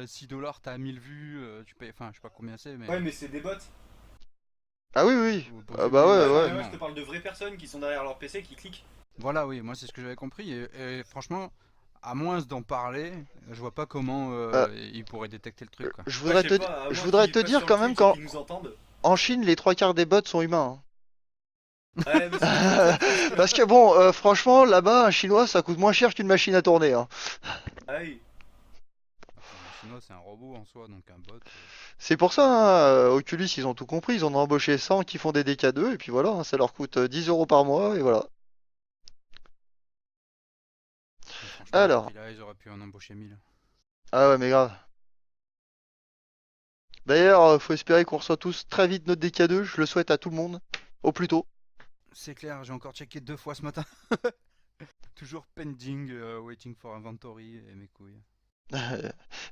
S4: 6 dollars, t'as 1000 vues, tu payes, enfin, je sais pas combien c'est, mais.
S2: Ouais, mais c'est des bots.
S1: Ah oui, oui.
S4: Bah,
S1: Ah
S4: oui,
S1: bah
S4: oui,
S1: ouais,
S2: Ouais, non,
S1: ouais.
S2: mais moi je
S4: certainement.
S2: te parle de vraies personnes qui sont derrière leur PC qui cliquent.
S4: Voilà, oui, moi c'est ce que j'avais compris. Et franchement, à moins d'en parler, je vois pas comment
S1: Euh,
S4: ils pourraient détecter le truc, quoi.
S2: Ouais, je sais pas, à
S1: Je
S2: moins
S1: voudrais
S2: qu'ils
S1: te
S2: passent
S1: dire
S2: sur le
S1: quand même
S2: Twitch et
S1: qu'en
S2: qu'ils nous entendent.
S1: en Chine, les trois quarts des bots sont humains,
S2: Ouais, mais c'est toujours
S1: hein.
S2: autant triste.
S1: Parce que bon, franchement, là-bas, un chinois, ça coûte moins cher qu'une machine à tourner, hein.
S2: Ah oui.
S4: Enfin, un chinois, c'est un robot en soi, donc un bot.
S1: C'est pour ça, hein, Oculus, ils ont tout compris. Ils en ont embauché 100 qui font des DK2, et puis voilà, hein, ça leur coûte 10 euros par mois, et voilà.
S4: Mais franchement, à ce
S1: Alors,
S4: prix-là, ils auraient pu en embaucher 1000.
S1: ah ouais, mais grave. D'ailleurs, faut espérer qu'on reçoit tous très vite notre DK2, je le souhaite à tout le monde, au plus tôt.
S4: C'est clair, j'ai encore checké 2 fois ce matin. Toujours pending, waiting for inventory et mes couilles.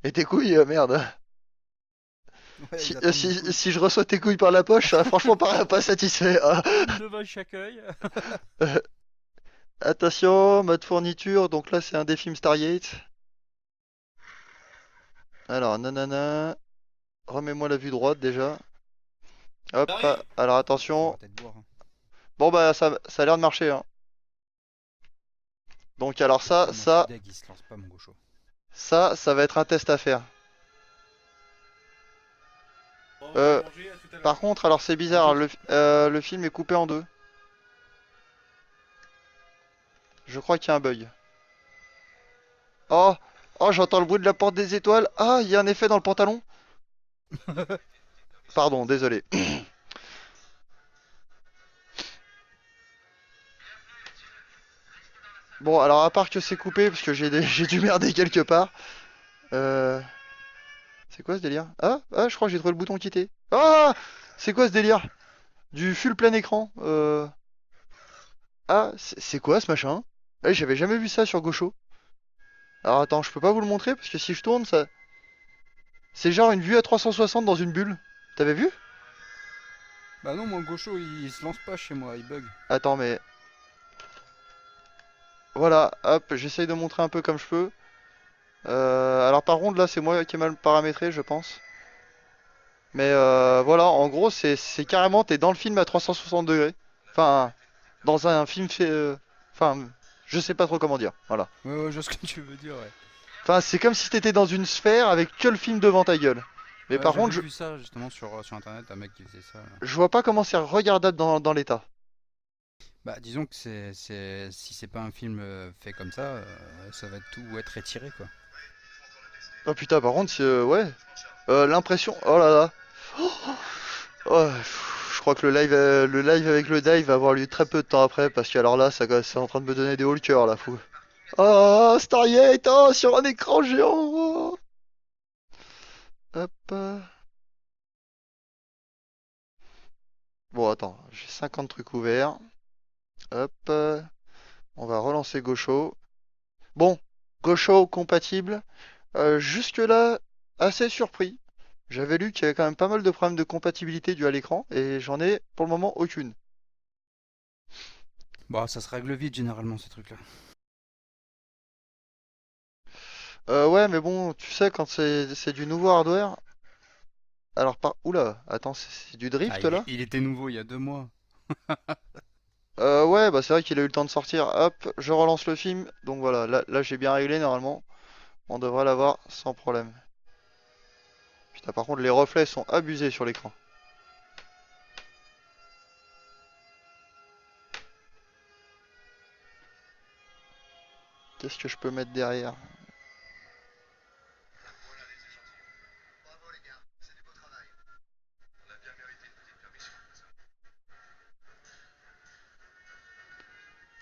S1: Et tes couilles, merde.
S4: Ouais, ils attendent mes couilles.
S1: Si je reçois tes couilles par la poche, ça va franchement pas satisfait, hein.
S4: Une de vache chaque œil.
S1: Attention, mode fourniture, donc là c'est un des films Stargate. Alors, nanana, remets-moi la vue droite déjà. Hop,
S2: J'arrive.
S1: alors
S4: On va
S1: attention.
S4: peut-être boire, hein.
S1: Bon bah ça a l'air de marcher, hein. Donc alors
S4: Putain, moi je suis deg, il se lance pas mon gaucho.
S1: ça va être un test à faire.
S2: Bon, je
S1: Euh,
S2: vais manger, à tout à l'heure.
S1: Par contre, alors c'est bizarre, le film est coupé en deux. Je crois qu'il y a un bug. Oh, oh, j'entends le bruit de la porte des étoiles. Ah, il y a un effet dans le pantalon. Pardon, désolé. Bon, alors à part que c'est coupé, parce que j'ai dû merder quelque part. Euh... C'est quoi ce délire? Je crois que j'ai trouvé le bouton quitter. Ah! C'est quoi ce délire? Du full plein écran. Ah, c'est quoi ce machin? J'avais jamais vu ça sur Gaucho. Alors attends, je peux pas vous le montrer parce que si je tourne, ça. C'est genre une vue à 360 dans une bulle. T'avais vu?
S4: Bah non, mon gaucho il se lance pas chez moi, il bug.
S1: Attends, mais. Voilà, hop, j'essaye de montrer un peu comme je peux. Alors par contre, là, c'est moi qui ai mal paramétré, je pense. Mais voilà, en gros, c'est carrément, t'es dans le film à 360 degrés. Enfin, dans un film fait. Enfin, je sais pas trop comment dire. Voilà.
S4: Ouais, ouais, je vois ce que tu veux dire, ouais.
S1: Enfin, c'est comme si t'étais dans une sphère avec que le film devant ta gueule. Mais par contre,
S4: J'avais vu ça justement sur internet, un mec qui faisait ça, là.
S1: je vois pas comment c'est regardable dans l'état.
S4: Bah, disons que si c'est pas un film fait comme ça va tout être étiré, quoi.
S1: Oh putain, par contre, ouais. L'impression. Oh là là. Oh, je crois que le live avec le dive va avoir lieu très peu de temps après, parce que alors là, c'est en train de me donner des hauts le cœur, là, fou. Oh, Stargate, oh, sur un écran géant. Oh. Hop. Bon, attends, j'ai 50 trucs ouverts. Hop. On va relancer Gosho. Bon, Gosho compatible. Jusque-là, assez surpris. J'avais lu qu'il y avait quand même pas mal de problèmes de compatibilité dus à l'écran, et j'en ai pour le moment aucune.
S4: Bon, ça se règle vite généralement ces trucs-là.
S1: Ouais, mais bon, tu sais, quand c'est du nouveau hardware. Alors, oula, attends, c'est du
S4: Ah,
S1: drift là?
S4: il était nouveau il y a 2 mois.
S1: Ouais, bah c'est vrai qu'il a eu le temps de sortir. Hop, je relance le film. Donc voilà, là j'ai bien réglé normalement. On devrait l'avoir sans problème. Putain, par contre, les reflets sont abusés sur l'écran. Qu'est-ce que je peux mettre derrière?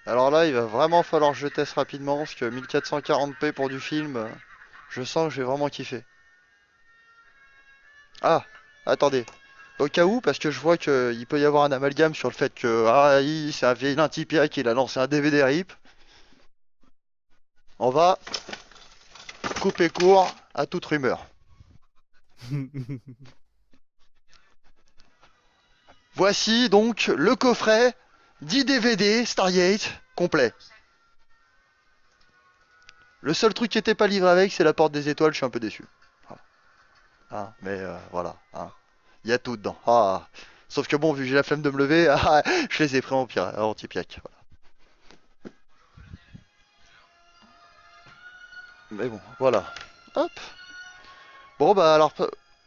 S1: Alors là, il va vraiment falloir que je teste rapidement, parce que 1440p pour du film, je sens que j'ai vraiment kiffé. Ah, attendez. Au cas où, parce que je vois qu'il peut y avoir un amalgame sur le fait que c'est un vieil Intipia qui a lancé un DVD RIP. On va couper court à toute rumeur. Voici donc le coffret 10 DVD Stargate complet. Le seul truc qui était pas livré avec, c'est la porte des étoiles, je suis un peu déçu. Voilà. Hein, mais voilà, hein. Il y a tout dedans. Ah. Sauf que bon, vu que j'ai la flemme de me lever, je les ai pris en anti-piac. Voilà. Mais bon, voilà. Hop. Bon, bah alors,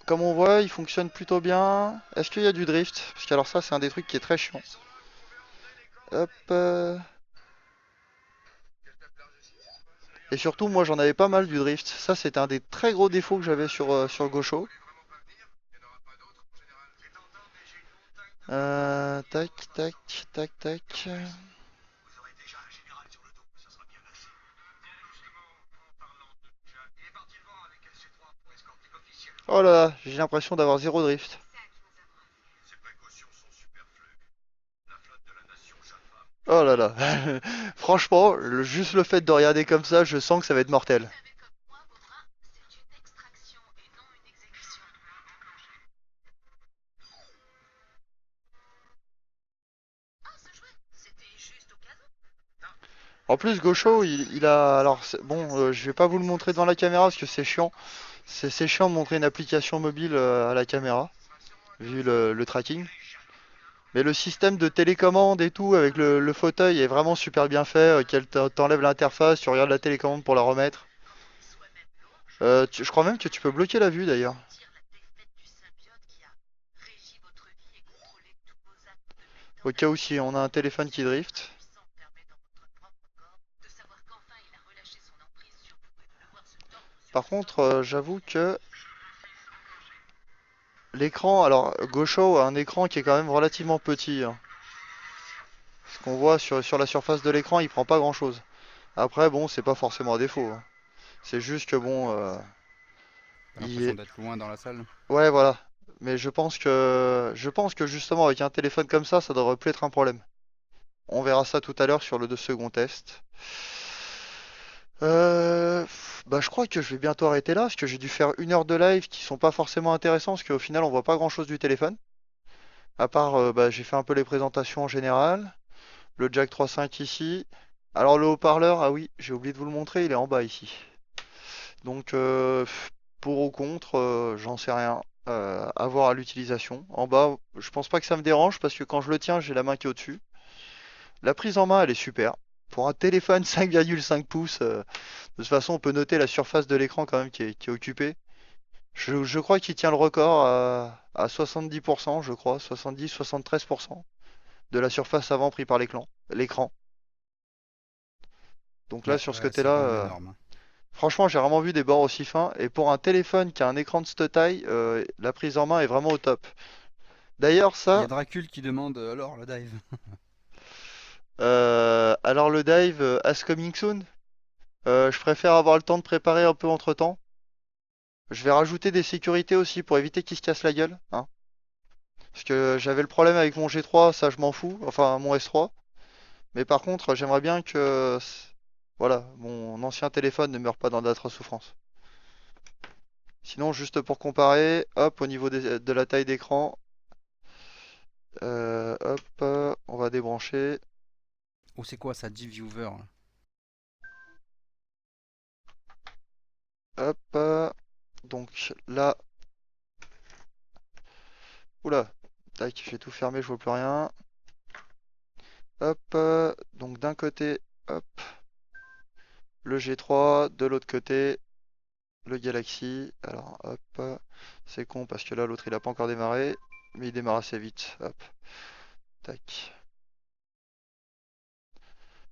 S1: comme on voit, il fonctionne plutôt bien. Est-ce qu'il y a du drift? Parce que alors ça, c'est un des trucs qui est très chiant. Hop. Et surtout, moi, j'en avais pas mal du drift. Ça, c'était un des très gros défauts que j'avais sur Gosho. Tac, tac, tac, tac. Oh là là, j'ai l'impression d'avoir zéro drift. Oh là là. Franchement, juste le fait de regarder comme ça, je sens que ça va être mortel. En plus, Gosho, il a... Alors, bon, je vais pas vous le montrer devant la caméra parce que c'est chiant. C'est chiant de montrer une application mobile à la caméra, vu le tracking. Mais le système de télécommande et tout, avec le fauteuil, est vraiment super bien fait. Qu'elle t'enlève l'interface, tu regardes la télécommande pour la remettre. Je crois même que tu peux bloquer la vue d'ailleurs. Au cas où si on a un téléphone qui drift. Par contre, j'avoue que l'écran, alors Gosho a un écran qui est quand même relativement petit, hein. Ce qu'on voit sur la surface de l'écran, il prend pas grand-chose. Après, bon, c'est pas forcément un défaut, hein. C'est juste que bon,
S4: T'as
S1: il
S4: l'impression
S1: est...
S4: d'être loin dans la salle.
S1: Ouais, voilà. Mais je pense que justement avec un téléphone comme ça devrait plus être un problème. On verra ça tout à l'heure sur le second test. Bah je crois que je vais bientôt arrêter là parce que j'ai dû faire 1 heure de live qui sont pas forcément intéressants parce qu'au final on voit pas grand-chose du téléphone. À part, bah, j'ai fait un peu les présentations en général. Le jack 3.5 ici. Alors le haut-parleur, ah oui, j'ai oublié de vous le montrer, il est en bas ici. Donc pour ou contre, j'en sais rien. À voir à l'utilisation. En bas, je pense pas que ça me dérange parce que quand je le tiens, j'ai la main qui est au-dessus. La prise en main, elle est super. Pour un téléphone 5,5 pouces, de toute façon, on peut noter la surface de l'écran quand même qui est occupée. Je crois qu'il tient le record à 70%, je crois, 70-73%. de la surface avant pris par l'écran. Donc là,
S4: Ouais,
S1: sur ce
S4: ouais, c'est
S1: côté-là,
S4: quand même énorme, hein.
S1: franchement, j'ai rarement vu des bords aussi fins. Et pour un téléphone qui a un écran de cette taille, la prise en main est vraiment au top. D'ailleurs,
S4: Il y a
S1: ça,
S4: Dracul qui demande alors le dive.
S1: alors le dive, as coming soon, je préfère avoir le temps de préparer un peu entre-temps. Je vais rajouter des sécurités aussi pour éviter qu'il se casse la gueule, hein. Parce que j'avais le problème avec mon G3, ça je m'en fous, enfin mon S3. Mais par contre, j'aimerais bien que, voilà, mon ancien téléphone ne meure pas dans d'atroces souffrances. Sinon, juste pour comparer, hop, au niveau de la taille d'écran, hop, on va débrancher.
S4: Oh, c'est quoi ça, G-Viewer là?
S1: Hop, donc là, oula, tac, j'ai tout fermé, je vois plus rien. Hop, donc d'un côté, hop, le G3, de l'autre côté, le Galaxy. Alors, hop, c'est con parce que là, l'autre il a pas encore démarré, mais il démarre assez vite. Hop, tac.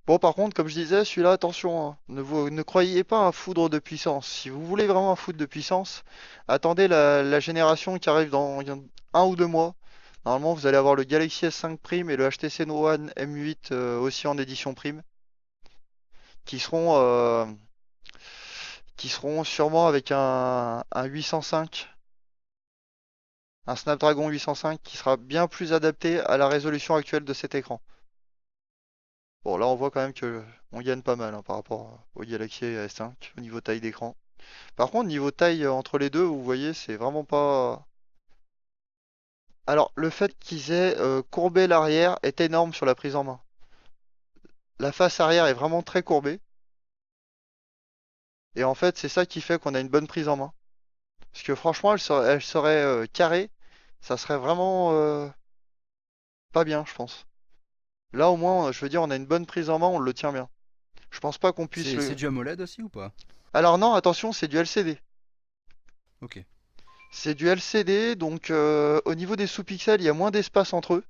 S1: Bon, par contre, comme je disais, celui-là, attention, hein, ne croyez pas un foudre de puissance. Si vous voulez vraiment un foudre de puissance, attendez la génération qui arrive dans un ou 2 mois. Normalement, vous allez avoir le Galaxy S5 Prime et le HTC One M8 aussi en édition Prime, qui seront, euh, qui seront sûrement avec un 805, un Snapdragon 805 qui sera bien plus adapté à la résolution actuelle de cet écran. Bon, là, on voit quand même que on gagne pas mal hein, par rapport au Galaxy S5 au niveau taille d'écran. Par contre, niveau taille entre les deux, vous voyez, c'est vraiment pas. Alors, le fait qu'ils aient courbé l'arrière est énorme sur la prise en main. La face arrière est vraiment très courbée. Et en fait, c'est ça qui fait qu'on a une bonne prise en main. Parce que franchement, elle serait carrée. Ça serait vraiment pas bien, je pense. Là, au moins, je veux dire, on a une bonne prise en main, on le tient bien. Je pense pas qu'on puisse
S4: C'est
S1: le.
S4: du AMOLED aussi ou pas?
S1: Alors non, attention, c'est du LCD.
S4: Ok.
S1: C'est du LCD, donc au niveau des sous-pixels, il y a moins d'espace entre eux.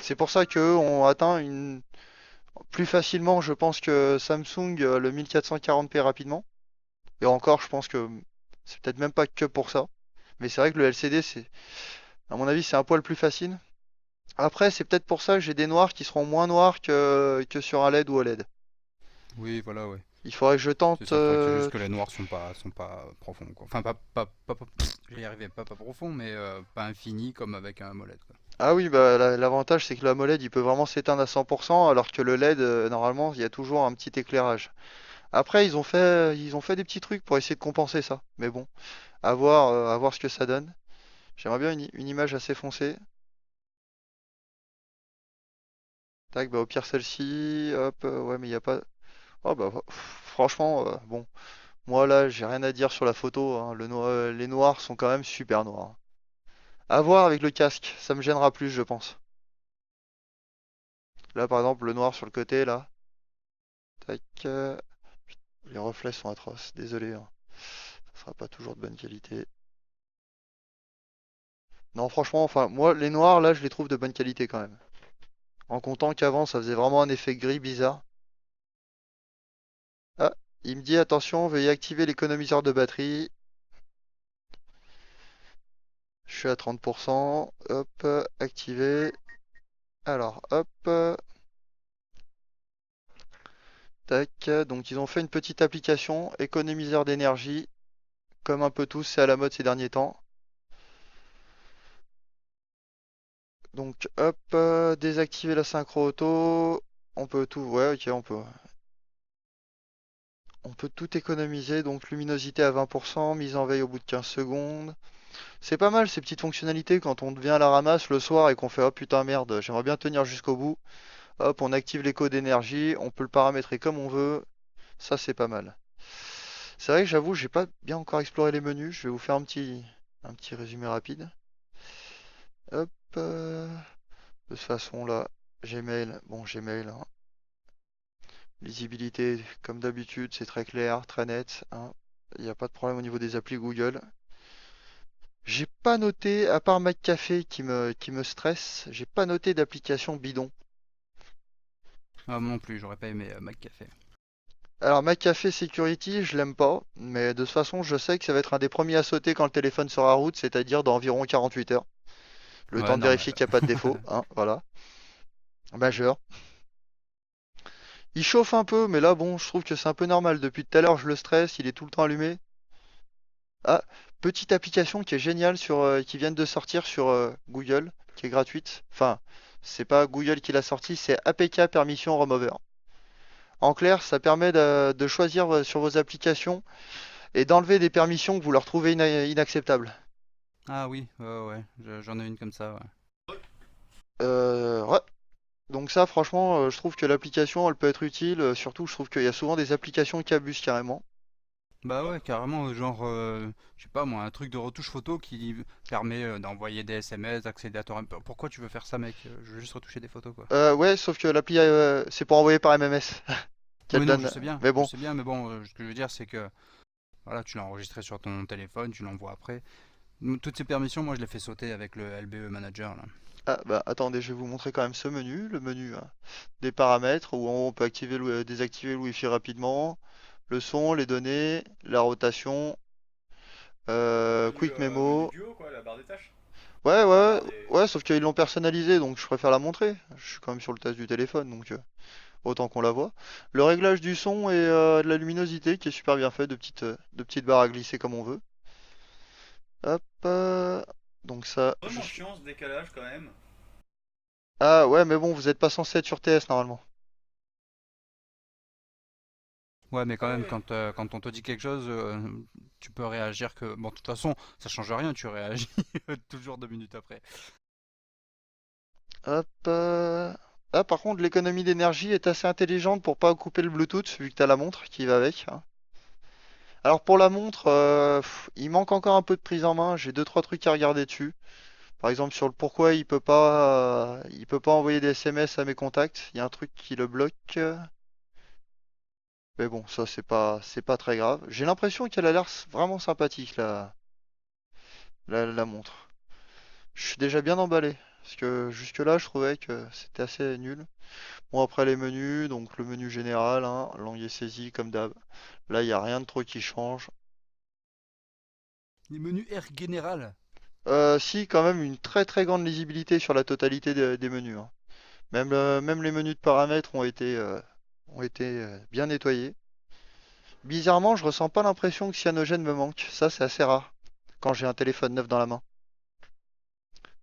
S1: C'est pour ça qu'eux ont atteint plus facilement, je pense, que Samsung le 1440p rapidement. Et encore, je pense que c'est peut-être même pas que pour ça. Mais c'est vrai que le LCD, à mon avis, c'est un poil plus facile. Après, c'est peut-être pour ça que j'ai des noirs qui seront moins noirs que sur un LED ou OLED.
S4: Oui, voilà, ouais.
S1: Il faudrait que je
S4: C'est
S1: tente.
S4: ça le truc, c'est juste que les noirs sont pas profonds, quoi. Enfin, je vais y arriver, pas profonds, mais pas infinis comme avec un AMOLED, quoi.
S1: Ah oui, bah l'avantage c'est que le AMOLED il peut vraiment s'éteindre à 100%, alors que le LED, normalement, il y a toujours un petit éclairage. Après, ils ont fait des petits trucs pour essayer de compenser ça. Mais bon, à voir ce que ça donne. J'aimerais bien une image assez foncée. Tac, bah au pire celle-ci. Hop, ouais, mais il n'y a pas. Oh bah franchement, bon. Moi là, j'ai rien à dire sur la photo, hein. Les noirs sont quand même super noirs. À voir avec le casque, ça me gênera plus, je pense. Là, par exemple, le noir sur le côté, là. Tac. Les reflets sont atroces. Désolé, hein. Ça sera pas toujours de bonne qualité. Non, franchement, enfin, moi, les noirs, là, je les trouve de bonne qualité quand même. En comptant qu'avant, ça faisait vraiment un effet gris bizarre. Ah, il me dit attention, veuillez activer l'économiseur de batterie. Je suis à 30%. Hop, activé. Alors, hop, tac. Donc, ils ont fait une petite application, économiseur d'énergie. Comme un peu tous, c'est à la mode ces derniers temps. Donc, hop, désactiver la synchro auto. On peut tout, ouais, ok, on peut tout économiser. Donc, luminosité à 20%, mise en veille au bout de 15 secondes. C'est pas mal ces petites fonctionnalités quand on devient à la ramasse le soir et qu'on fait oh putain merde, j'aimerais bien tenir jusqu'au bout. Hop, on active l'écho d'énergie, on peut le paramétrer comme on veut. Ça, c'est pas mal. C'est vrai que j'avoue, j'ai pas bien encore exploré les menus. Je vais vous faire un petit résumé rapide. Hop, de toute façon là, Gmail, bon Gmail, hein. Lisibilité, comme d'habitude, c'est très clair, très net, hein. Il n'y a pas de problème au niveau des applis Google. J'ai pas noté, à part McCafé qui me stresse, j'ai pas noté d'application bidon.
S4: Ah, moi non plus, j'aurais pas aimé McCafé.
S1: Alors McCafé Security, je l'aime pas, mais de toute façon, je sais que ça va être un des premiers à sauter quand le téléphone sera route, c'est-à-dire dans environ 48 heures. Le
S4: Ouais,
S1: temps de
S4: normal.
S1: vérifier qu'il n'y a pas de défaut, hein, voilà. Majeur. Il chauffe un peu, mais là, bon, je trouve que c'est un peu normal. Depuis tout à l'heure, je le stresse, il est tout le temps allumé. Ah, petite application qui est géniale qui vient de sortir sur Google, qui est gratuite. Enfin, c'est pas Google qui l'a sorti, c'est APK Permission Remover. En clair, ça permet de choisir sur vos applications et d'enlever des permissions que vous leur trouvez inacceptables.
S4: Ah oui, ouais, j'en ai une comme ça, ouais.
S1: Ouais. Donc ça, franchement, je trouve que l'application, elle peut être utile. Surtout, je trouve qu'il y a souvent des applications qui abusent carrément.
S4: Bah ouais, carrément, genre, je sais pas moi, un truc de retouche photo qui permet d'envoyer des SMS, d'accéder à ton... Pourquoi tu veux faire ça, mec? Je veux juste retoucher des photos, quoi.
S1: Ouais, sauf que l'appli, c'est pour envoyer par MMS qu'elle
S4: Oui, non,
S1: donne. Mais
S4: je
S1: bon,
S4: sais bien, mais bon, ce que je veux dire, c'est que, voilà, tu l'as enregistré sur ton téléphone, tu l'envoies après. Toutes ces permissions, moi, je les fais sauter avec le LBE Manager, là.
S1: ah bah attendez, je vais vous montrer quand même ce menu, le menu des paramètres où en haut, on peut activer désactiver le Wi-Fi rapidement, le son, les données, la rotation, Quick
S2: Menu
S1: Memo.
S2: du haut, quoi, la barre des tâches.
S1: Ouais,
S2: La
S1: ouais,
S2: barre des.
S1: ouais, sauf qu'ils l'ont personnalisé, donc je préfère la montrer. Je suis quand même sur le test du téléphone, donc autant qu'on la voit. Le réglage du son et de la luminosité qui est super bien fait, de petites barres à glisser comme on veut. Hop, donc ça,
S2: Vraiment chiant ce décalage quand même.
S1: Ah ouais, mais bon, vous êtes pas censé être sur TS normalement.
S4: Ouais, mais quand
S2: Ah
S4: même,
S2: ouais.
S4: quand on te dit quelque chose, tu peux réagir que... Bon, de toute façon, ça change rien, tu réagis toujours 2 minutes après.
S1: Hop, ah, par contre, l'économie d'énergie est assez intelligente pour pas couper le Bluetooth, vu que t'as la montre qui va avec, hein. Alors pour la montre, il manque encore un peu de prise en main. J'ai deux trois trucs à regarder dessus. Par exemple sur le pourquoi il peut pas envoyer des SMS à mes contacts. Il y a un truc qui le bloque. Mais bon, ça c'est pas très grave. J'ai l'impression qu'elle a l'air vraiment sympathique la montre. Je suis déjà bien emballé. Parce que jusque-là, je trouvais que c'était assez nul. Bon, après les menus, donc le menu général, hein, langue et saisie comme d'hab. Là, il n'y a rien de trop qui change.
S4: Les menus air général.
S1: Si, quand même, une très très grande lisibilité sur la totalité des menus, hein. Même les menus de paramètres ont été bien nettoyés. Bizarrement, je ressens pas l'impression que Cyanogen me manque. Ça, c'est assez rare quand j'ai un téléphone neuf dans la main.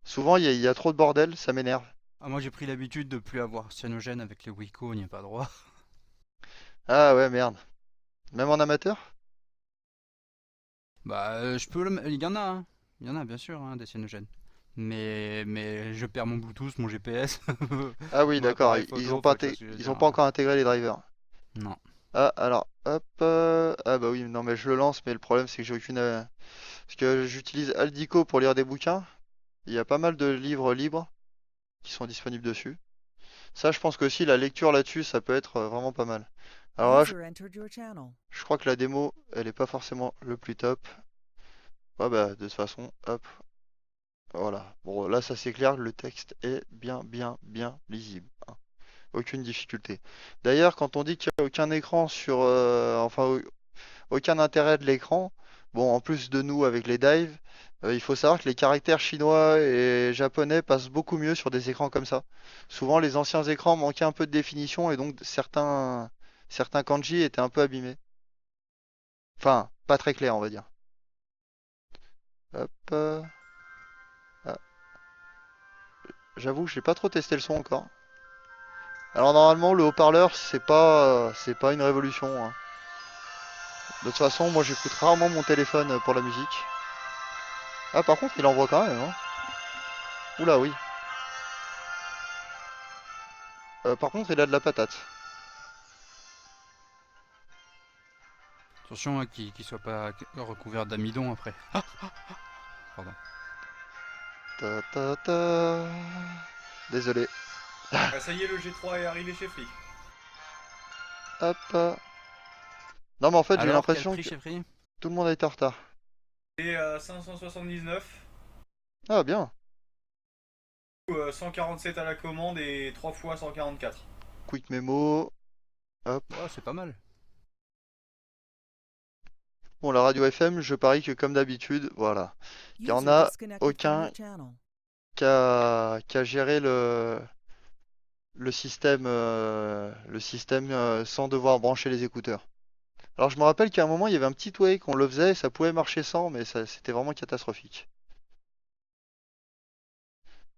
S1: Souvent, il y a trop de bordel, ça m'énerve.
S4: Ah, moi, j'ai pris l'habitude de plus avoir cyanogène avec les Wiko, il n'y a pas droit.
S1: Ah ouais, merde. Même en amateur?
S4: Bah, il y en a, hein. Il y en a, bien sûr, hein, des cyanogènes. Mais je perds mon Bluetooth, mon GPS,
S1: Ah oui,
S4: mon
S1: d'accord,
S4: appareil
S1: ils ont
S4: photo,
S1: pas,
S4: enfin, tu vois ce que je veux
S1: ils ont
S4: dire,
S1: pas
S4: hein.
S1: encore intégré les drivers.
S4: Non.
S1: Ah, alors, hop, ah bah oui, non mais je le lance, mais le problème c'est que j'ai aucune... Parce que j'utilise Aldico pour lire des bouquins. Il y a pas mal de livres libres qui sont disponibles dessus. Ça, je pense qu'aussi la lecture là-dessus, ça peut être vraiment pas mal. Alors là, je crois que la démo, elle est pas forcément le plus top. Ouais, bah, de toute façon, hop, voilà. Bon, là, ça c'est clair, le texte est bien, bien, bien lisible, hein. Aucune difficulté. D'ailleurs, quand on dit qu'il n'y a aucun écran enfin, aucun intérêt de l'écran, bon, en plus de nous avec les dives, il faut savoir que les caractères chinois et japonais passent beaucoup mieux sur des écrans comme ça. Souvent, les anciens écrans manquaient un peu de définition et donc certains kanji étaient un peu abîmés. Enfin, pas très clairs, on va dire. Hop, ah, j'avoue que j'ai pas trop testé le son encore. Alors normalement, le haut-parleur, c'est pas une révolution, hein. De toute façon, moi j'écoute rarement mon téléphone pour la musique. Ah, par contre, il envoie quand même, hein. Oula, oui. Par contre, il a de la patate.
S4: Attention, hein, qu'il soit pas recouvert d'amidon après. Ah, pardon.
S1: Ta ta ta. Désolé.
S2: Ah, ça y est, le G3 est arrivé chez Free.
S1: Hop. Non, mais en fait, j'ai eu
S4: Alors, quel
S1: l'impression
S4: prix
S1: que
S4: chez Free?
S1: tout le monde a été en retard.
S2: Et à 579,
S1: Ah, bien.
S2: 147 à la commande et 3 fois 144.
S1: Quick Memo. Hop.
S4: Ouais, c'est pas mal.
S1: Bon, la radio FM, je parie que comme d'habitude, voilà. Il y en
S3: User
S1: a
S3: disconnected from
S1: aucun
S3: your channel.
S1: qui a géré le système sans devoir brancher les écouteurs. Alors je me rappelle qu'à un moment il y avait un petit way qu'on le faisait, ça pouvait marcher sans, mais c'était vraiment catastrophique.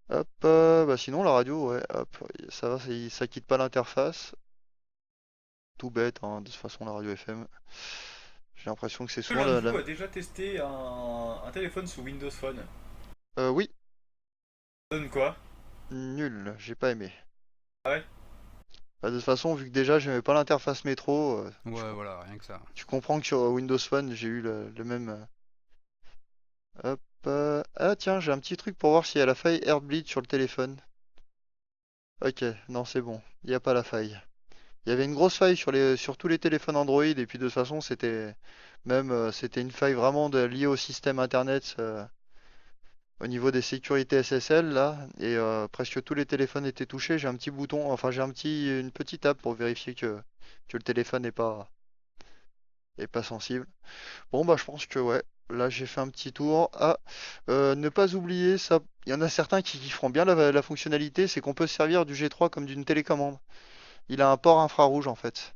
S1: Hop, bah sinon la radio, ouais, hop, ça va, ça quitte pas l'interface. Tout bête, hein, de toute façon la radio FM. J'ai l'impression que c'est souvent
S2: L'un de vous a déjà testé un téléphone sous Windows Phone.
S1: Oui,
S2: Ça donne quoi?
S1: nul, j'ai pas aimé.
S2: Ah ouais?
S1: Bah, de toute façon, vu que déjà j'aimais pas l'interface métro,
S4: Ouais, voilà, rien que ça.
S1: tu comprends que sur Windows Phone j'ai eu le même. Hop, ah tiens, j'ai un petit truc pour voir s'il y a la faille Heartbleed sur le téléphone. Ok, non c'est bon, il n'y a pas la faille. Il y avait une grosse faille sur tous les téléphones Android et puis de toute façon c'était une faille vraiment liée au système internet au niveau des sécurités SSL là et presque tous les téléphones étaient touchés. J'ai un petit bouton, enfin j'ai une petite app pour vérifier que le téléphone est pas sensible. Bon bah je pense que ouais, là j'ai fait un petit tour. Ah, ne pas oublier ça, il y en a certains qui feront bien la fonctionnalité, c'est qu'on peut se servir du G3 comme d'une télécommande. Il a un port infrarouge en fait,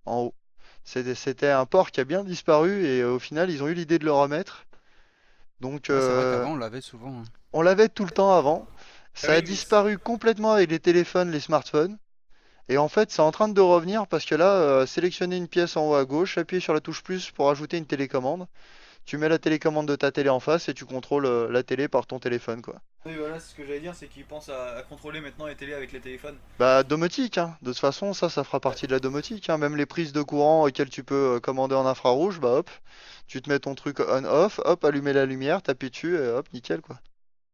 S1: en haut. C'était un port qui a bien disparu et au final ils ont eu l'idée de le remettre. Donc
S4: Ouais, c'est vrai qu'avant on l'avait souvent, hein.
S1: on l'avait tout le temps avant.
S2: Ah
S1: Ça a
S2: oui, mais
S1: disparu complètement avec les téléphones, les smartphones. Et en fait, c'est en train de revenir parce que là, sélectionner une pièce en haut à gauche, appuyer sur la touche plus pour ajouter une télécommande. Tu mets la télécommande de ta télé en face et tu contrôles la télé par ton téléphone, quoi.
S2: oui, voilà, c'est ce que j'allais dire, c'est qu'ils pensent à contrôler maintenant les télés avec les téléphones.
S1: Bah, domotique, hein. De toute façon, ça fera
S2: Ouais.
S1: partie de la domotique, hein. Même les prises de courant auxquelles tu peux commander en infrarouge, bah hop, tu te mets ton truc on-off, hop, allumer la lumière, t'appuies dessus et hop, nickel, quoi.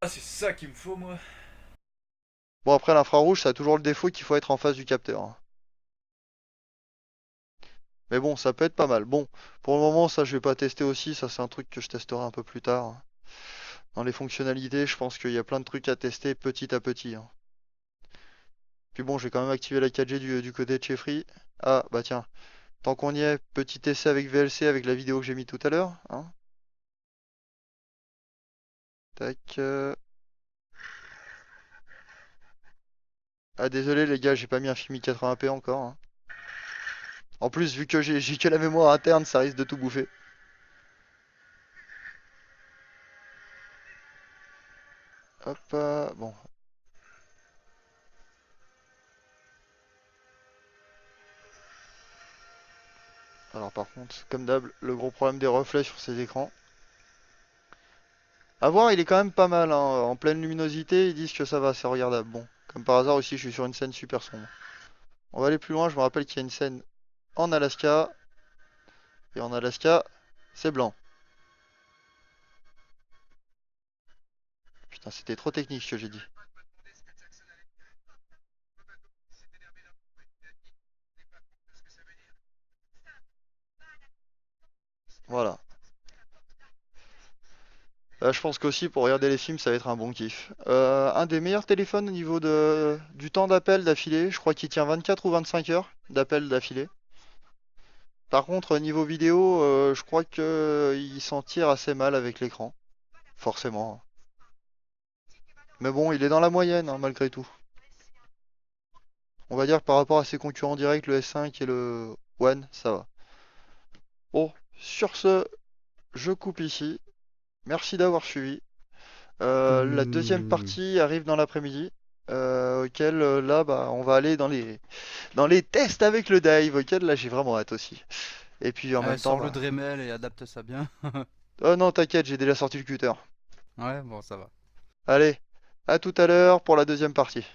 S2: Ah, c'est ça qu'il me faut, moi.
S1: Bon, après, l'infrarouge, ça a toujours le défaut qu'il faut être en face du capteur, hein. Mais bon, ça peut être pas mal. Bon, pour le moment, ça, je vais pas tester aussi. Ça, c'est un truc que je testerai un peu plus tard, hein. Dans les fonctionnalités, je pense qu'il y a plein de trucs à tester petit à petit, hein. Puis bon, je vais quand même activer la 4G du côté de chez Free. Ah, bah tiens, tant qu'on y est, petit essai avec VLC avec la vidéo que j'ai mis tout à l'heure, hein. Tac. Ah, désolé les gars, j'ai pas mis un film 1080p encore, hein. En plus, vu que j'ai que la mémoire interne, ça risque de tout bouffer. Hop, bon. Alors par contre, comme d'hab, le gros problème des reflets sur ces écrans. À voir, il est quand même pas mal, hein. En pleine luminosité, ils disent que ça va, c'est regardable. Bon, comme par hasard aussi, je suis sur une scène super sombre. On va aller plus loin, je me rappelle qu'il y a une scène en Alaska. Et en Alaska, c'est blanc. Putain, c'était trop technique ce que j'ai dit. Voilà. Je pense qu'aussi pour regarder les films, ça va être un bon kiff. Un des meilleurs téléphones au niveau du temps d'appel d'affilée. Je crois qu'il tient 24 ou 25 heures d'appel d'affilée. Par contre, au niveau vidéo, je crois qu'il s'en tire assez mal avec l'écran. Forcément. Mais bon, il est dans la moyenne, hein, malgré tout. On va dire que par rapport à ses concurrents directs, le S5 et le One, ça va. Bon, sur ce, je coupe ici. Merci d'avoir suivi. La deuxième partie arrive dans l'après-midi, auquel là, bah, on va aller dans les tests avec le dive, auquel là j'ai vraiment hâte aussi. Et puis en même temps,
S4: Sors le
S1: bah,
S4: Dremel et adapte ça bien.
S1: oh non, t'inquiète, j'ai déjà sorti le cutter.
S4: Ouais, bon, ça va.
S1: Allez, à tout à l'heure pour la deuxième partie.